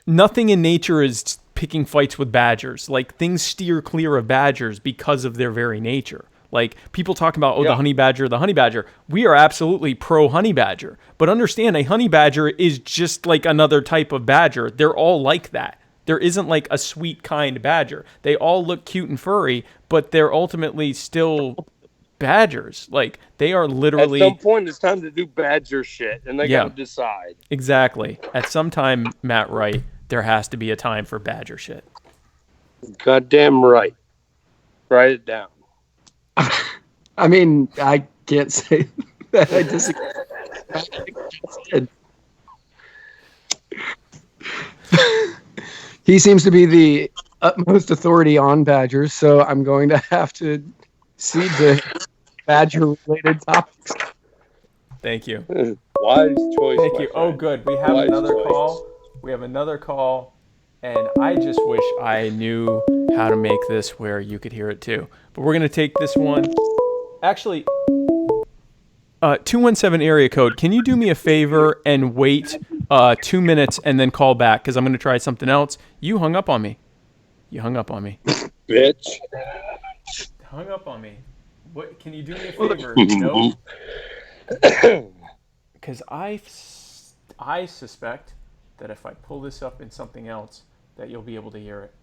nothing in nature is picking fights with badgers. Like, things steer clear of badgers because of their very nature. Like, people talk about, the honey badger. We are absolutely pro honey badger. But understand, a honey badger is just like another type of badger. They're all like that. There isn't like a sweet, kind badger. They all look cute and furry, but they're ultimately still badgers. Like, they are literally... At some point, it's time to do badger shit, and they gotta decide. Exactly. At some time, Matt Wright, there has to be a time for badger shit. Goddamn right. Write it down. I mean, I can't say that I disagree. He seems to be the utmost authority on badgers, so I'm going to have to cede to badger-related topics. Thank you. Wise choice. Thank you. Oh, good. We have another call. We have another call, and I just wish I knew how to make this where you could hear it too. But we're going to take this one. Actually, 217 area code. Can you do me a favor and wait 2 minutes and then call back? Because I'm going to try something else. You hung up on me. Bitch. Hung up on me. What? Can you do me a favor? No. Because I suspect that if I pull this up in something else, that you'll be able to hear it.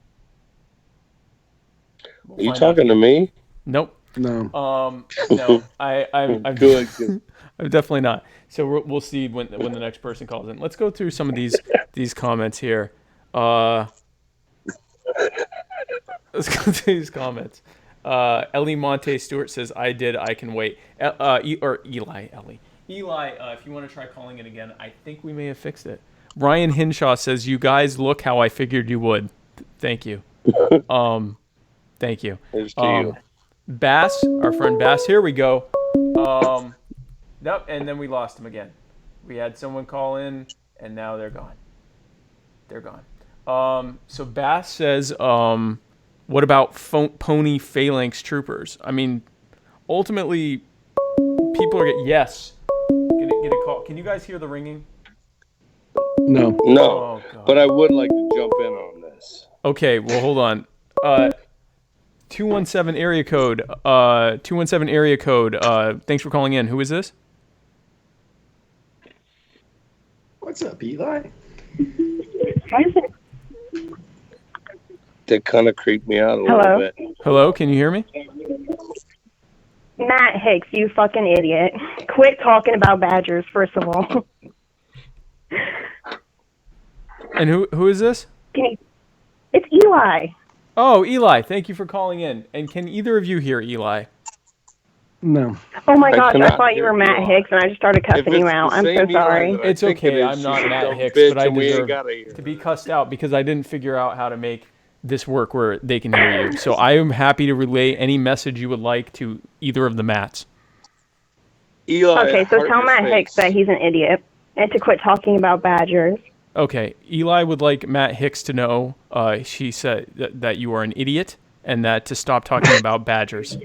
Are you talking to me? Nope. No. No. I'm good. I'm definitely not. So we'll see when the next person calls in. Let's go through some of these comments here. Let's go through these comments. Ellie Monte Stewart says, I can wait. Eli, if you want to try calling it again, I think we may have fixed it. Ryan Hinshaw says, you guys look how I figured you would. Thank you. Thank you. Here's to you. Bass, our friend Bass, here we go. Nope, and then we lost him again. We had someone call in, and now they're gone. So Bass says, what about pony phalanx troopers? I mean, ultimately, people are yes. Get a call. Can you guys hear the ringing? No. Oh, but I would like to jump in on this. Okay, well, hold on. 217 area code. 217 area code. Thanks for calling in. Who is this? What's up, Eli? That kind of creeped me out a little bit. Hello, can you hear me? Matt Hicks, you fucking idiot. Quit talking about badgers, first of all. And who is this? It's Eli. Oh, Eli, thank you for calling in. And can either of you hear Eli? No. Oh my gosh, I thought you were Matt Hicks, and I just started cussing you out. I'm so sorry. It's okay, I'm not Matt Hicks, but I deserve to be cussed out because I didn't figure out how to make this work where they can hear you. So I am happy to relay any message you would like to either of the Matts. Eli, okay, so tell Matt Hicks that he's an idiot and to quit talking about badgers. Okay, Eli would like Matt Hicks to know, she said that you are an idiot and that to stop talking about badgers.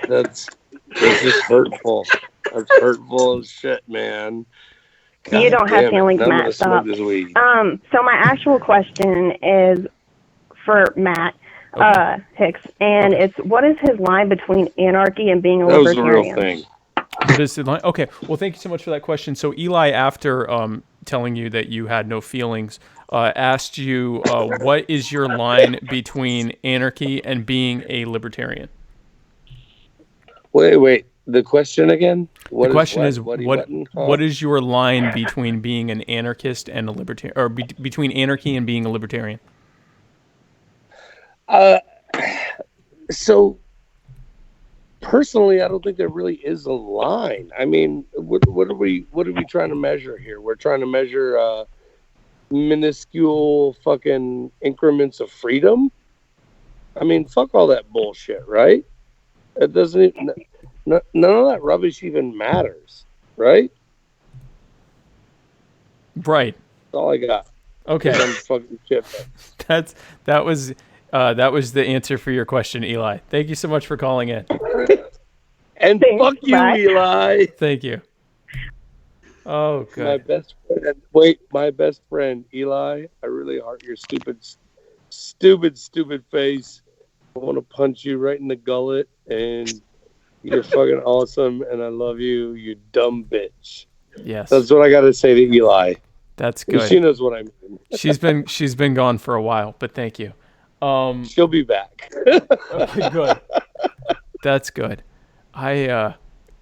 That's just hurtful. That's hurtful as shit, man. God you don't have feelings, Matt. Stop. So my actual question is for Matt Hicks, and it's what is his line between anarchy and being a libertarian? That was the real thing. What is the line? Okay, well, thank you so much for that question. So Eli, after telling you that you had no feelings, asked you what is your line between anarchy and being a libertarian? Wait. The question again? What is your line between being an anarchist and a libertarian, or between anarchy and being a libertarian? So personally, I don't think there really is a line. I mean, what are we trying to measure here? We're trying to measure minuscule fucking increments of freedom. I mean, fuck all that bullshit, right? It doesn't even. None of that rubbish even matters, right? Right. That's all I got. Okay. Fucking shit. That was the answer for your question, Eli. Thank you so much for calling in. And thanks, fuck you, bye. Eli. Thank you. Oh, good. My best friend, Eli. I really heart your stupid face. I want to punch you right in the gullet and. You're fucking awesome, and I love you, you dumb bitch. Yes. That's what I got to say to Eli. That's good. She knows what I mean. She's been gone for a while, but thank you. She'll be back. Okay, good. That's good.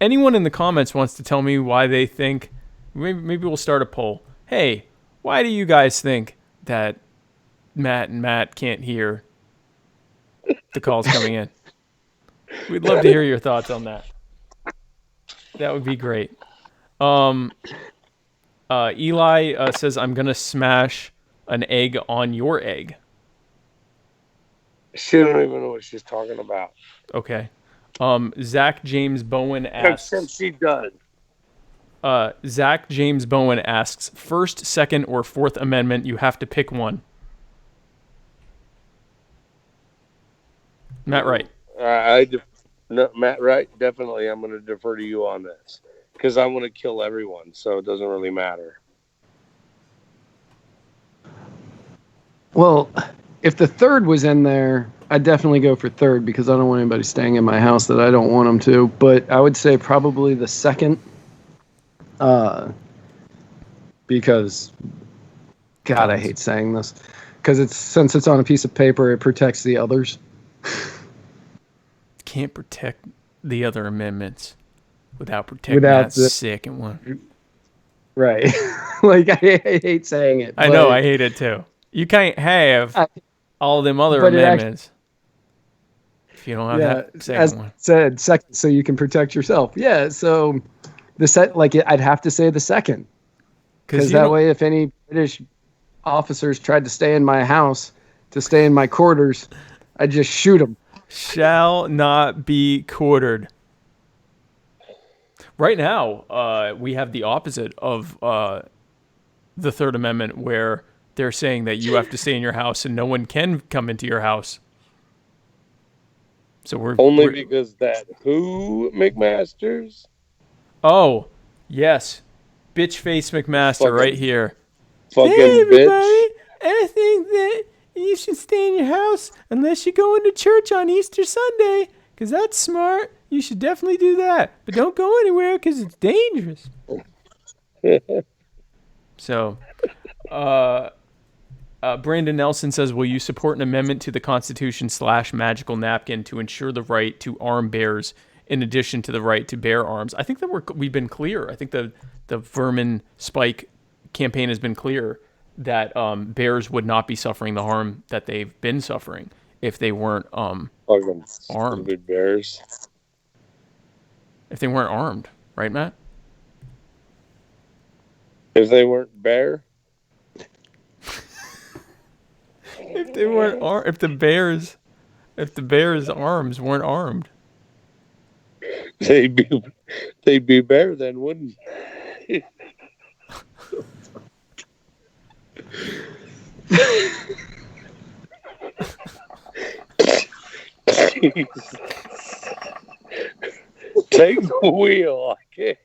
Anyone in the comments wants to tell me why they think, maybe we'll start a poll. Hey, why do you guys think that Matt and Matt can't hear the calls coming in? We'd love to hear your thoughts on that. That would be great. Eli says, I'm going to smash an egg on your egg. She don't even know what she's talking about. Okay. Zach James Bowen asks. Except she does. Zach James Bowen asks, First, Second, or Fourth Amendment, you have to pick one. Matt Wright. Matt Wright, definitely I'm going to defer to you on this. Because I want to kill everyone, so it doesn't really matter. Well, if the third was in there, I'd definitely go for third because I don't want anybody staying in my house that I don't want them to. But I would say probably the second, because, God, I hate saying this, because since it's on a piece of paper, it protects the others. Can't protect the other amendments without protecting that second one. Right. Like, I hate saying it. I know, I hate it too. You can't have all them other amendments if you don't have that second one. Said second, so you can protect yourself. Yeah, so I'd have to say the second. Because that way, if any British officers tried to stay in my house, to stay in my quarters, I'd just shoot them. Shall not be quartered. Right now, we have the opposite of the Third Amendment, where they're saying that you have to stay in your house and no one can come into your house. So we're because that who McMasters? Oh, yes, bitch face McMaster right here. Fucking hey, everybody, bitch! I think that you should stay in your house unless you're going to church on Easter Sunday, because that's smart. You should definitely do that. But don't go anywhere because it's dangerous. So, Brandon Nelson says, will you support an amendment to the Constitution / magical napkin to ensure the right to arm bears in addition to the right to bear arms? I think that we've been clear. I think the Vermin Spike campaign has been clear that bears would not be suffering the harm that they've been suffering if they weren't armed. Stupid bears. If they weren't armed, right, Matt? If they weren't bear? If they weren't armed, if the bears' arms weren't armed, they'd be bear then, wouldn't they? Take the wheel. I can't.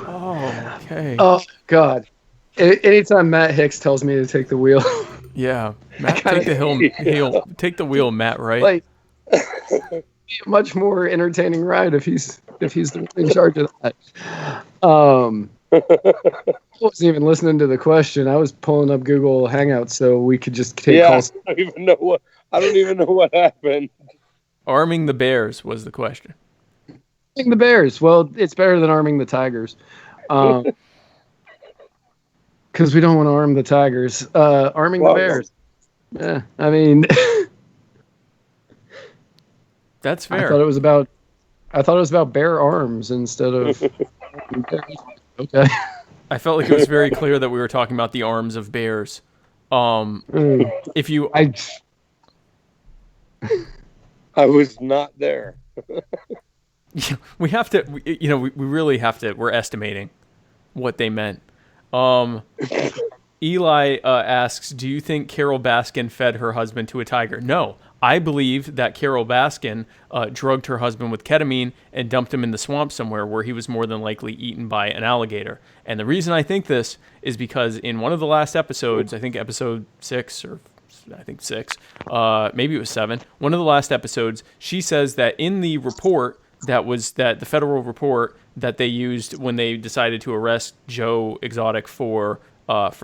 Oh, okay. Oh, God. Anytime Matt Hicks tells me to take the wheel. Yeah. Matt, take the wheel, Matt, right? Like, a much more entertaining ride if he's the one in charge of that. I wasn't even listening to the question. I was pulling up Google Hangouts so we could just take calls. I don't even know what happened. Arming the bears was the question. Arming the bears. Well, it's better than arming the tigers. Because we don't want to arm the tigers. Arming the bears. Yeah, I mean, that's fair. I thought it was about bear arms instead of. Okay. I felt like it was very clear that we were talking about the arms of bears. If you, I was not there. We have to. We really have to. We're estimating what they meant. Eli asks, do you think Carol Baskin fed her husband to a tiger? No. I believe that Carol Baskin drugged her husband with ketamine and dumped him in the swamp somewhere where he was more than likely eaten by an alligator. And the reason I think this is because in one of the last episodes, I think episode 6 or I think 6, maybe it was 7, one of the last episodes, she says that in the report the federal report that they used when they decided to arrest Joe Exotic for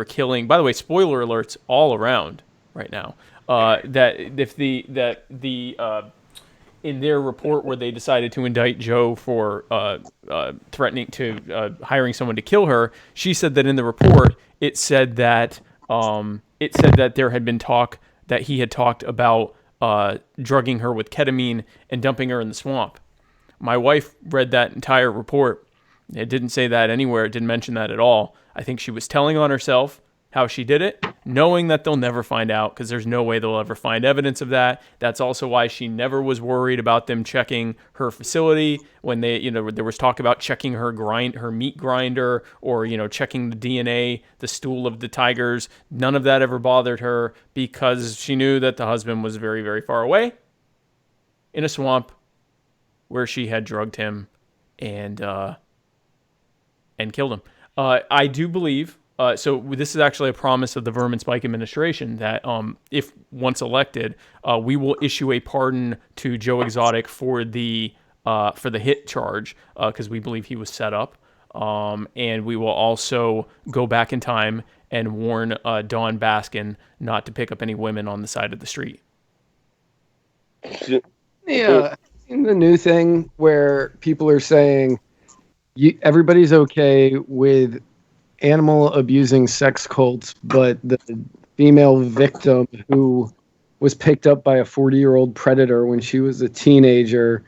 killing, by the way, spoiler alerts all around right now. That if the in their report where they decided to indict Joe for threatening to hiring someone to kill her, she said that in the report it said that there had been talk that he had talked about drugging her with ketamine and dumping her in the swamp. My wife read that entire report. It didn't say that anywhere. It didn't mention that at all. I think she was telling on herself how she did it, knowing that they'll never find out because there's no way they'll ever find evidence of that. That's also why she never was worried about them checking her facility when they, there was talk about checking her meat grinder or, checking the DNA, the stool of the tigers. None of that ever bothered her because she knew that the husband was very, very far away in a swamp where she had drugged him and killed him. I do believe. So this is actually a promise of the Vermin Spike administration that if once elected, we will issue a pardon to Joe Exotic for the hit charge because we believe he was set up, and we will also go back in time and warn Dawn Baskin not to pick up any women on the side of the street. Yeah, in the new thing where people are saying everybody's okay with animal abusing sex cults, but the female victim who was picked up by a 40-year-old predator when she was a teenager,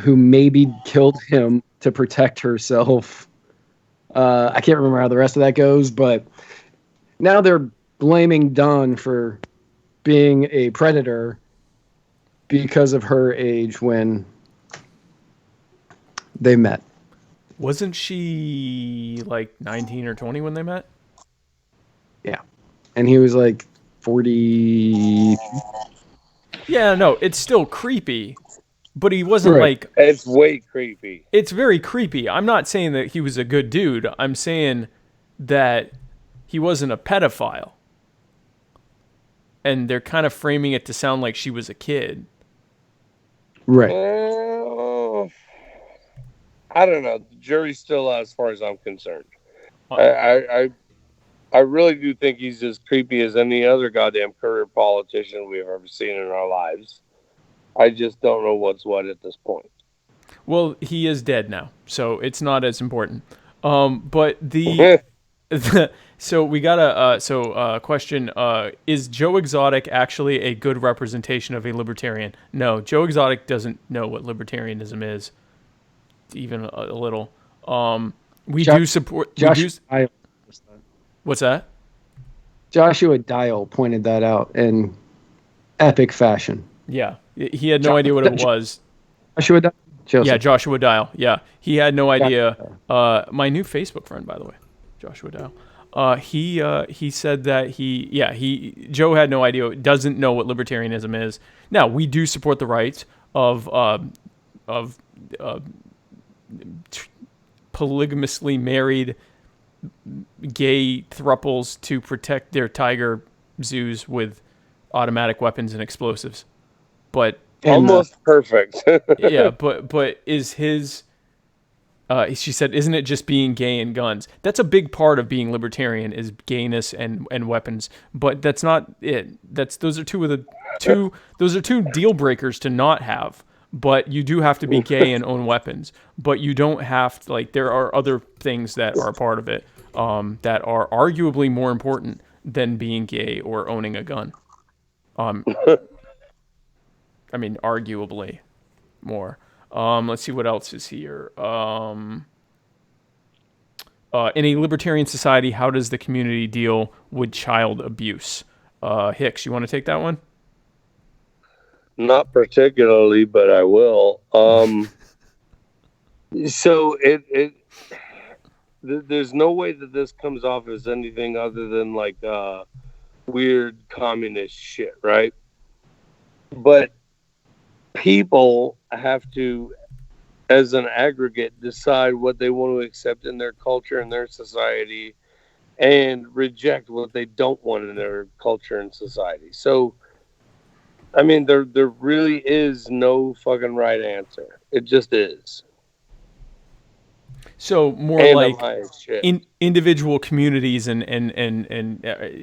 who maybe killed him to protect herself. I can't remember how the rest of that goes, but now they're blaming Dawn for being a predator because of her age when they met. Wasn't she like 19 or 20 when they met? Yeah. And he was like 40. Yeah, no, it's still creepy, but he wasn't like... It's way creepy. It's very creepy. I'm not saying that he was a good dude. I'm saying that he wasn't a pedophile. And they're kind of framing it to sound like she was a kid. Right. I don't know. The jury's still out as far as I'm concerned. I really do think he's as creepy as any other goddamn career politician we've ever seen in our lives. I just don't know what's what at this point. Well, he is dead now, so it's not as important. But the so we got a question. Is Joe Exotic actually a good representation of a libertarian? No, Joe Exotic doesn't know what libertarianism is. Even a little. We do support. What's that? Joshua Dial pointed that out in epic fashion. Yeah, he had no idea what it was. Joshua Dial. Yeah, Joshua Dial. Yeah, he had no idea. My new Facebook friend, by the way, Joshua Dial. He said that Joe had no idea. Doesn't know what libertarianism is. Now we do support the rights of polygamously married gay thruples to protect their tiger zoos with automatic weapons and explosives. But almost perfect. Yeah, but is his she said, isn't it just being gay and guns? That's a big part of being libertarian is gayness and weapons, but that's not it. Those are two deal breakers to not have. But you do have to be gay and own weapons. But you don't have to, there are other things that are part of it that are arguably more important than being gay or owning a gun. I mean, arguably more. Let's see what else is here. In a libertarian society, how does the community deal with child abuse? Hicks, you want to take that one? Not particularly, but I will. So there's no way that this comes off as anything other than weird communist shit, right? But people have to, as an aggregate, decide what they want to accept in their culture and their society and reject what they don't want in their culture and society. So, I mean, there really is no fucking right answer. It just is. So more And like I'm high as shit. individual communities and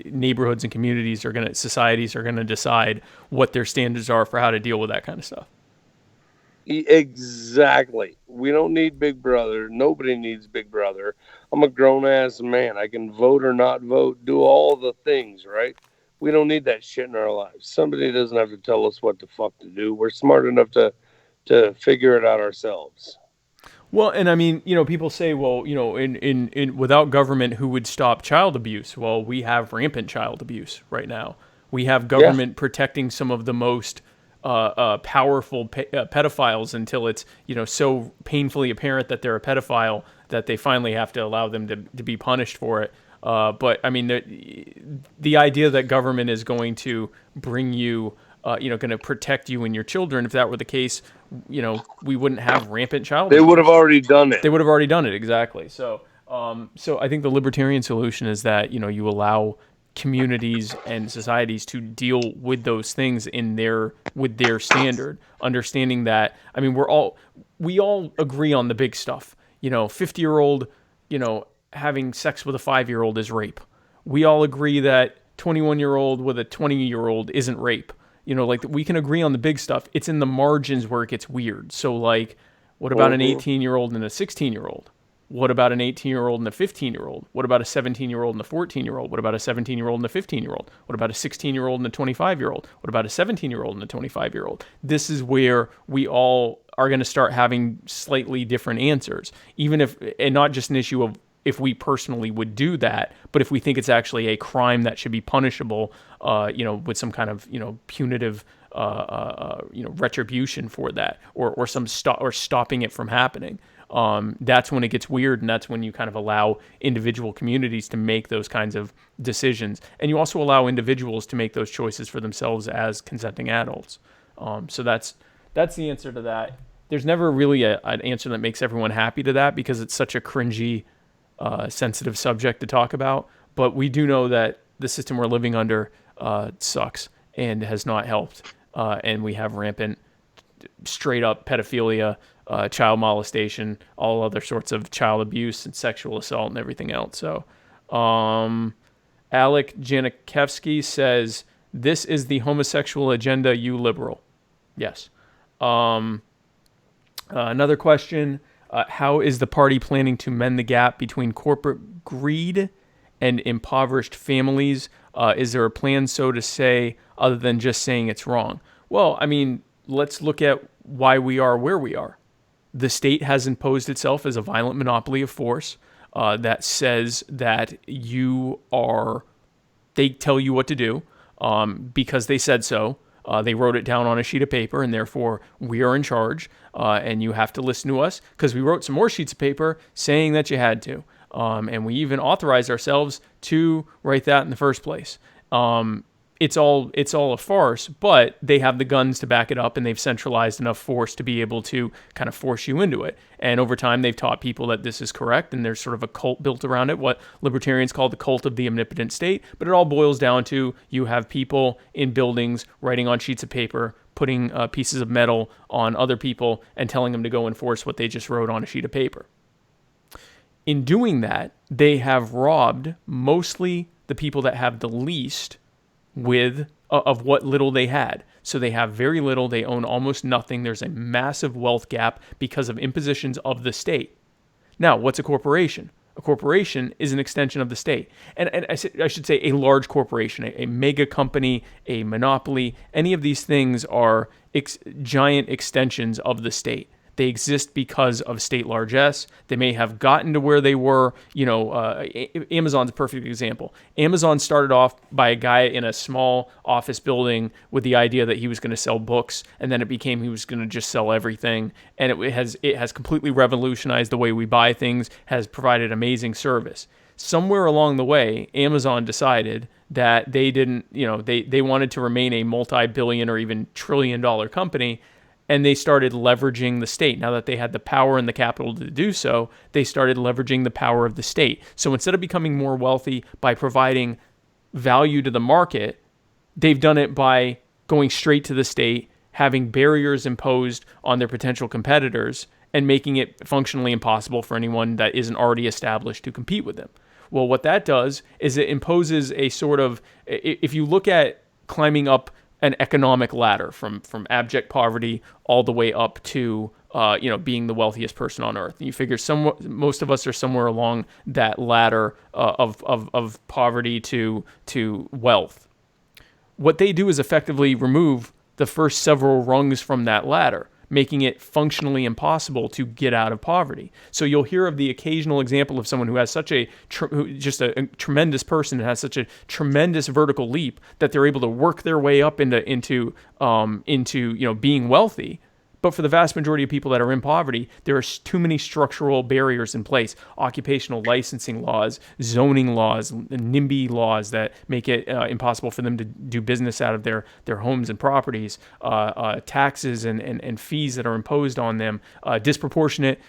neighborhoods and communities societies are gonna decide what their standards are for how to deal with that kind of stuff. Exactly. We don't need Big Brother. Nobody needs Big Brother. I'm a grown-ass man. I can vote or not vote, do all the things, right? We don't need that shit in our lives. Somebody doesn't have to tell us what the fuck to do. We're smart enough to figure it out ourselves. Well, and I mean, people say, well, in without government, who would stop child abuse? Well, we have rampant child abuse right now. We have government protecting some of the most powerful pedophiles until it's so painfully apparent that they're a pedophile that they finally have to allow them to be punished for it. But I mean, the idea that government is going to bring you, going to protect you and your children, if that were the case, we wouldn't have rampant child abuse. They would have already done it. They would have already done it, exactly. So I think the libertarian solution is that you allow communities and societies to deal with those things with their standard, understanding that, I mean, we all agree on the big stuff. 50-year-old, having sex with a 5-year-old is rape. We all agree that 21-year-old with a 20-year-old isn't rape. Like, we can agree on the big stuff. It's in the margins where it gets weird. So, like, what about an 18-year-old and a 16-year-old? What about an 18-year-old and a 15-year-old? What about a 17-year-old and a 14-year-old? What about a 17-year-old and a 15-year-old? What about a 16-year-old and a 25-year-old? What about a 17-year-old and a 25-year-old? This is where we all are going to start having slightly different answers, even if, and not just an issue of if we personally would do that, but if we think it's actually a crime that should be punishable, with some kind of, punitive, retribution for that, or stopping it from happening. That's when it gets weird, and that's when you kind of allow individual communities to make those kinds of decisions, and you also allow individuals to make those choices for themselves as consenting adults. So that's the answer to that. There's never really an answer that makes everyone happy to that, because it's such a cringy, sensitive subject to talk about. But we do know that the system we're living under sucks and has not helped, and we have rampant, straight up pedophilia, child molestation, all other sorts of child abuse and sexual assault and everything else. So, Alec Janikevsky says, "This is the homosexual agenda, you liberal." Yes. Another question: how is the party planning to mend the gap between corporate greed and impoverished families? Is there a plan, so to say, other than just saying it's wrong? Well, I mean, let's look at why we are where we are. The state has imposed itself as a violent monopoly of force that says that they tell you what to do because they said so. They wrote it down on a sheet of paper, and therefore we are in charge, and you have to listen to us because we wrote some more sheets of paper saying that you had to. And we even authorized ourselves to write that in the first place. It's all a farce, but they have the guns to back it up, and they've centralized enough force to be able to kind of force you into it. And over time, they've taught people that this is correct, and there's sort of a cult built around it, what libertarians call the cult of the omnipotent state. But it all boils down to you have people in buildings writing on sheets of paper, putting pieces of metal on other people, and telling them to go enforce what they just wrote on a sheet of paper. In doing that, they have robbed mostly the people that have the least of what little they had. So they have very little, they own almost nothing. There's a massive wealth gap because of impositions of the state. Now, what's a corporation? A corporation is an extension of the state. And I should say a large corporation, a mega company, a monopoly. Any of these things are giant extensions of the state. They exist because of state largesse. They may have gotten to where they were. Amazon's a perfect example. Amazon started off by a guy in a small office building with the idea that he was going to sell books, and then it became he was going to just sell everything. And it has completely revolutionized the way we buy things, has provided amazing service. Somewhere along the way, Amazon decided that they didn't, they wanted to remain a multi-billion or even trillion-dollar company, and they started leveraging the state. Now that they had the power and the capital to do so, they started leveraging the power of the state. So instead of becoming more wealthy by providing value to the market, they've done it by going straight to the state, having barriers imposed on their potential competitors, and making it functionally impossible for anyone that isn't already established to compete with them. Well, what that does is it imposes a sort of, if you look at climbing up an economic ladder from abject poverty all the way up to being the wealthiest person on earth. You figure most of us are somewhere along that ladder of poverty to wealth. What they do is effectively remove the first several rungs from that ladder, making it functionally impossible to get out of poverty. So you'll hear of the occasional example of someone who has such a tremendous person and has such a tremendous vertical leap that they're able to work their way up into being wealthy. But for the vast majority of people that are in poverty, there are too many structural barriers in place. Occupational licensing laws, zoning laws, NIMBY laws that make it impossible for them to do business out of their homes and properties, taxes and fees that are imposed on them, disproportionate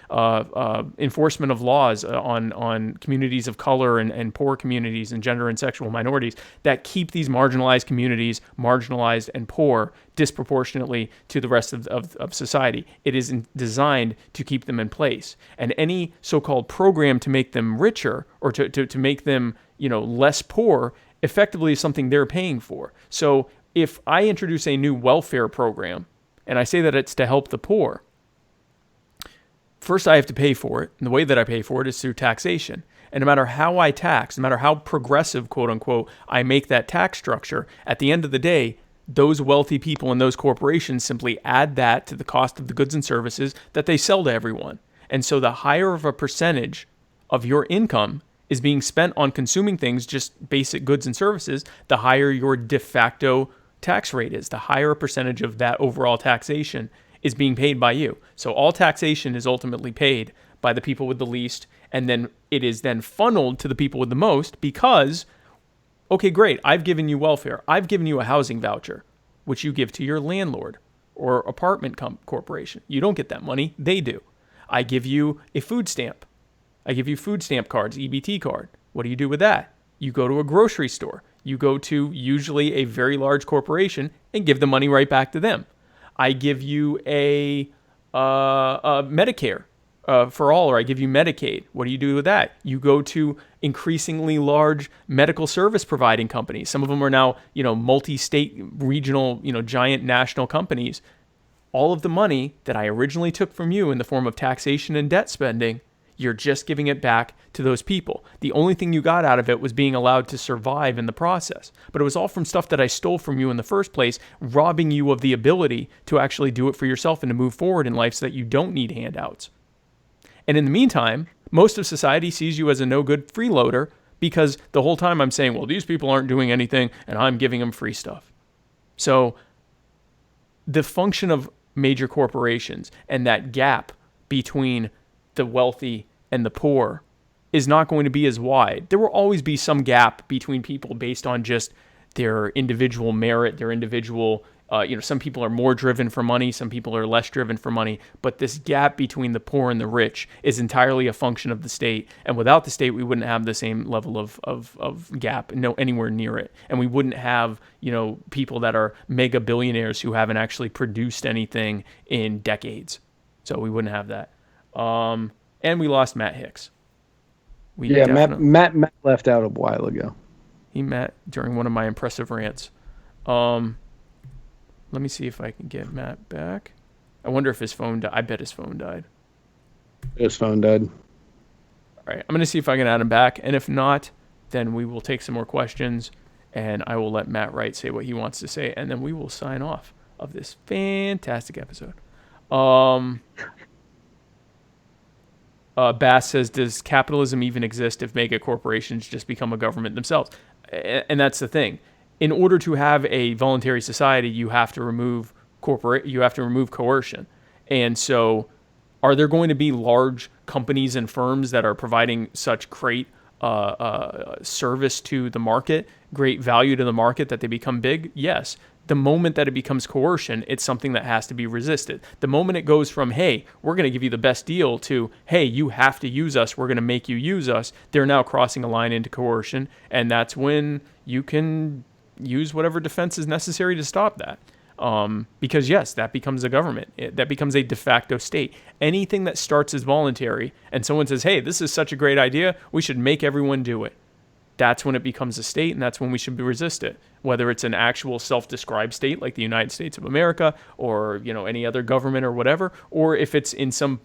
enforcement of laws on communities of color and poor communities and gender and sexual minorities that keep these marginalized communities marginalized and poor disproportionately to the rest of society. It is designed to keep them in place. And any so-called program to make them richer or to make them, less poor, effectively is something they're paying for. So if I introduce a new welfare program and I say that it's to help the poor, first I have to pay for it. And the way that I pay for it is through taxation. And no matter how I tax, no matter how progressive, quote unquote, I make that tax structure, at the end of the day, those wealthy people and those corporations simply add that to the cost of the goods and services that they sell to everyone. And so the higher of a percentage of your income is being spent on consuming things, just basic goods and services, the higher your de facto tax rate is, the higher a percentage of that overall taxation is being paid by you. So all taxation is ultimately paid by the people with the least, and then it is then funneled to the people with the most because, okay, great, I've given you welfare. I've given you a housing voucher, which you give to your landlord or apartment corporation. You don't get that money. They do. I give you a food stamp. I give you food stamp cards, EBT card. What do you do with that? You go to a grocery store. You go to usually a very large corporation and give the money right back to them. I give you a Medicare for all, or I give you Medicaid. What do you do with that? You go to increasingly large medical service providing companies. Some of them are now, multi-state, regional, giant national companies. All of the money that I originally took from you in the form of taxation and debt spending, you're just giving it back to those people. The only thing you got out of it was being allowed to survive in the process. But it was all from stuff that I stole from you in the first place, robbing you of the ability to actually do it for yourself and to move forward in life so that you don't need handouts. And in the meantime, most of society sees you as a no-good freeloader because the whole time I'm saying, well, these people aren't doing anything and I'm giving them free stuff. So the function of major corporations and that gap between the wealthy and the poor is not going to be as wide. There will always be some gap between people based on just their individual merit, their individual some people are more driven for money, some people are less driven for money, but this gap between the poor and the rich is entirely a function of the state. And without the state, we wouldn't have the same level of gap, anywhere near it. And we wouldn't have, people that are mega billionaires who haven't actually produced anything in decades. So we wouldn't have that. And we lost Matt Hicks. Matt left out a while ago. He met during one of my impressive rants. Let me see if I can get Matt back. I wonder if his phone died. I bet his phone died. His phone died. All right. I'm going to see if I can add him back. And if not, then we will take some more questions and I will let Matt Wright say what he wants to say. And then we will sign off of this fantastic episode. Bass says, does capitalism even exist if mega corporations just become a government themselves? And that's the thing. In order to have a voluntary society, you have to remove coercion. And so are there going to be large companies and firms that are providing such great service to the market, great value to the market that they become big? Yes. The moment that it becomes coercion, it's something that has to be resisted. The moment it goes from, hey, we're going to give you the best deal to, hey, you have to use us, we're going to make you use us, they're now crossing a line into coercion. And that's when you can use whatever defense is necessary to stop that. Because yes, that becomes a government. That becomes a de facto state. Anything that starts as voluntary and someone says, hey, this is such a great idea, we should make everyone do it. That's when it becomes a state, and that's when we should resist it. Whether it's an actual self-described state like the United States of America, or any other government or whatever, or if it's in some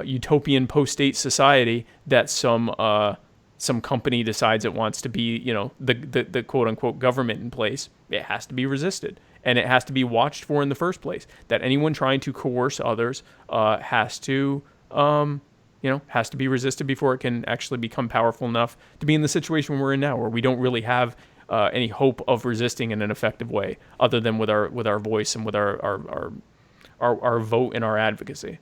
utopian post-state society that some company decides it wants to be the quote-unquote government in place, it has to be resisted, and it has to be watched for in the first place. That anyone trying to coerce others has to be resisted before it can actually become powerful enough to be in the situation we're in now, where we don't really have any hope of resisting in an effective way, other than with our voice and with our vote and our advocacy.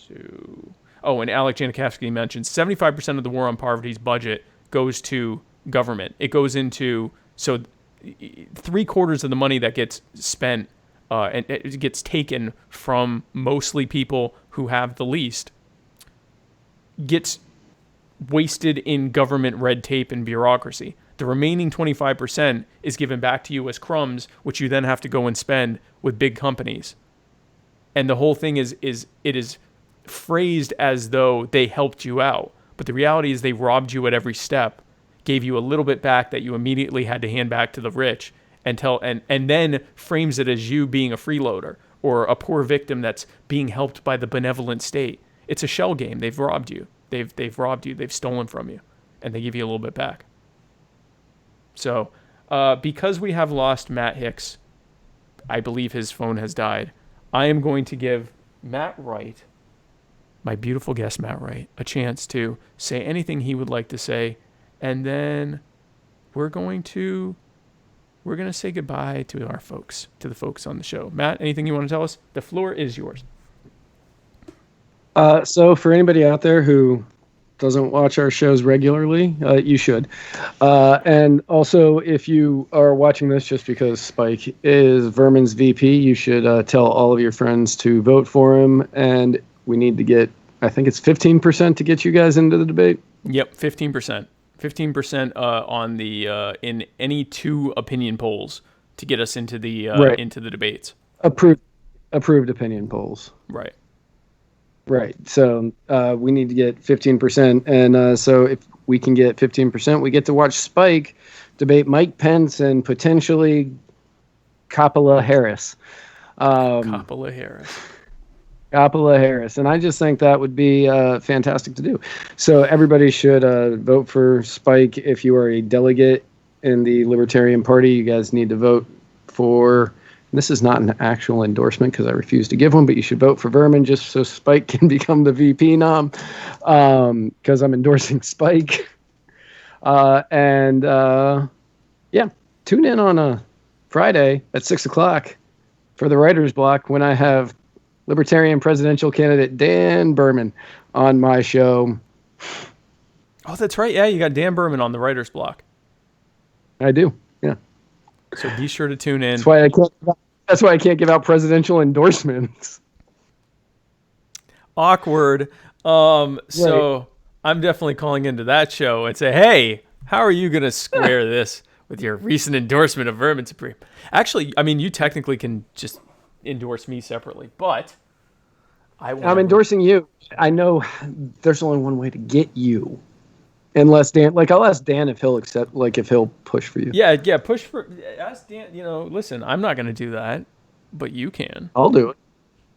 And Alec Janikowski mentioned 75% of the War on Poverty's budget goes to government. It goes into, so 3/4 of the money that gets spent and it gets taken from mostly people who have the least, gets wasted in government red tape and bureaucracy. The remaining 25% is given back to you as crumbs, which you then have to go and spend with big companies. And the whole thing is it is phrased as though they helped you out, but the reality is they robbed you at every step, gave you a little bit back that you immediately had to hand back to the rich, and then frames it as you being a freeloader or a poor victim that's being helped by the benevolent state. It's a shell game. They've robbed you. They've robbed you. They've stolen from you, and they give you a little bit back. So, because we have lost Matt Hicks, I believe his phone has died. I am going to give Matt Wright, my beautiful guest Matt Wright, a chance to say anything he would like to say, and then we're going to say goodbye to the folks on the show. Matt, anything you want to tell us? The floor is yours. So for anybody out there who doesn't watch our shows regularly, you should. And also, if you are watching this just because Spike is Vermin's VP, you should tell all of your friends to vote for him. And we need to get, I think it's 15% to get you guys into the debate. Yep, 15%. 15% on the in any 2 opinion polls to get us into the into the debates. Approved opinion polls. Right. So we need to get 15%, and so if we can get 15%, we get to watch Spike debate Mike Pence and potentially Kamala Harris. Kamala Harris, and I just think that would be fantastic to do. So everybody should vote for Spike. If you are a delegate in the Libertarian Party, you guys need to vote for. This is not an actual endorsement because I refuse to give one, but you should vote for Vermin just so Spike can become the VP nom, because I'm endorsing Spike. Tune in on a Friday at 6:00 for the writer's block when I have Libertarian presidential candidate Dan Berman on my show. Oh, that's right. Yeah, you got Dan Berman on the writer's block. I do. Yeah. So be sure to tune in. That's why I can't give out presidential Awkward. So I'm definitely calling into that show and say, hey, how are you going to square this with your recent endorsement of Vermin Supreme? Actually, I mean, you technically can just endorse me separately, but I'm endorsing you. I know there's only one way to get you. Unless Dan, I'll ask Dan if he'll accept, if he'll push for you. Yeah, push for. Ask Dan. Listen, I'm not going to do that, but you can. I'll do it.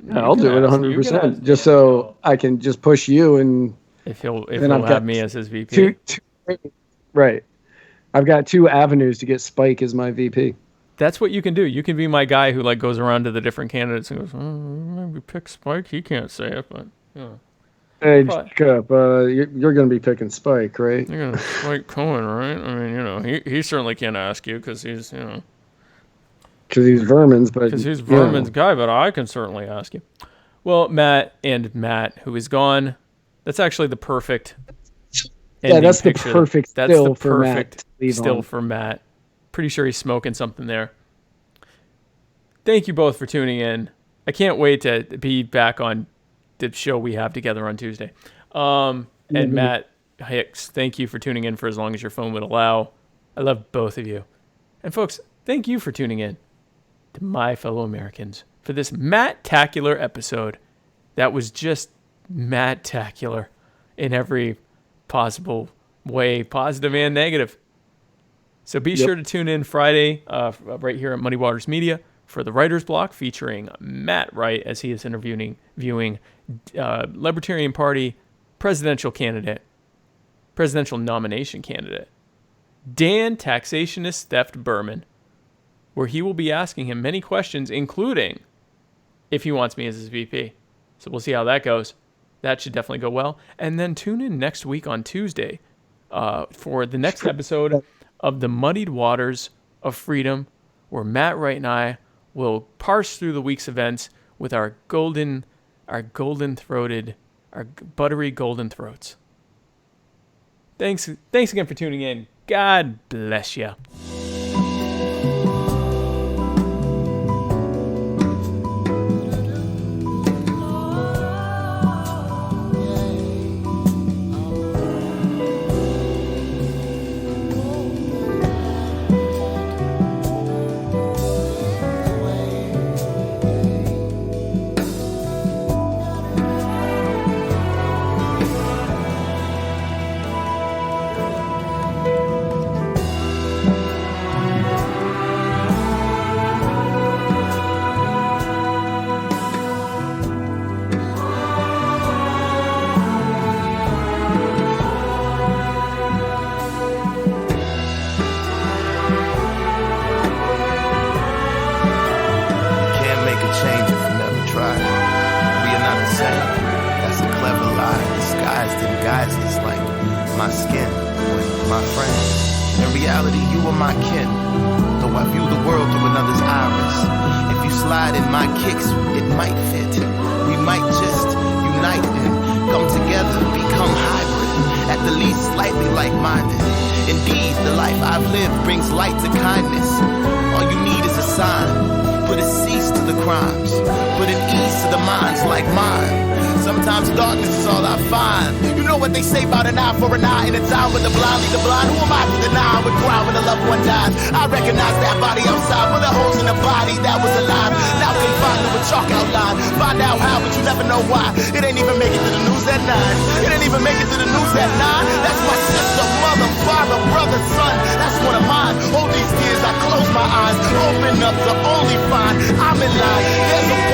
Yeah, I'll do it 100%, just so I can just push you, and if he'll have me as his VP. Two, right. I've got 2 avenues to get Spike as my VP. That's what you can do. You can be my guy who goes around to the different candidates and goes, maybe pick Spike. He can't say it, but yeah. Hey, Cup, you're going to be picking Spike, right? You're going to Spike Cohen, right? I mean, he certainly can't ask you because he's, because he's Vermin's, but because he's Vermin's guy. But I can certainly ask you. Well, Matt, who is gone, that's actually the perfect. That's picture. The perfect. That's still the perfect for Matt still for Matt. Pretty sure he's smoking something there. Thank you both for tuning in. I can't wait to be back on the show we have together on Tuesday. And Matt Hicks, thank you for tuning in for as long as your phone would allow. I love both of you. And folks, thank you for tuning in to my fellow Americans for this Matt-tacular episode that was just Matt-tacular in every possible way, positive and negative. So be sure to tune in Friday right here at Muddy Waters Media for the Writer's Block featuring Matt Wright as he is viewing Libertarian Party presidential nomination candidate, Dan Taxationist Theft Vermin, where he will be asking him many questions, including if he wants me as his VP. So we'll see how that goes. That should definitely go well. And then tune in next week on Tuesday for the next episode of the Muddied Waters of Freedom, where Matt Wright and I will parse through the week's events with our buttery golden throats. Thanks again for tuning in. God bless you. Open up to only find I'm in line. There's a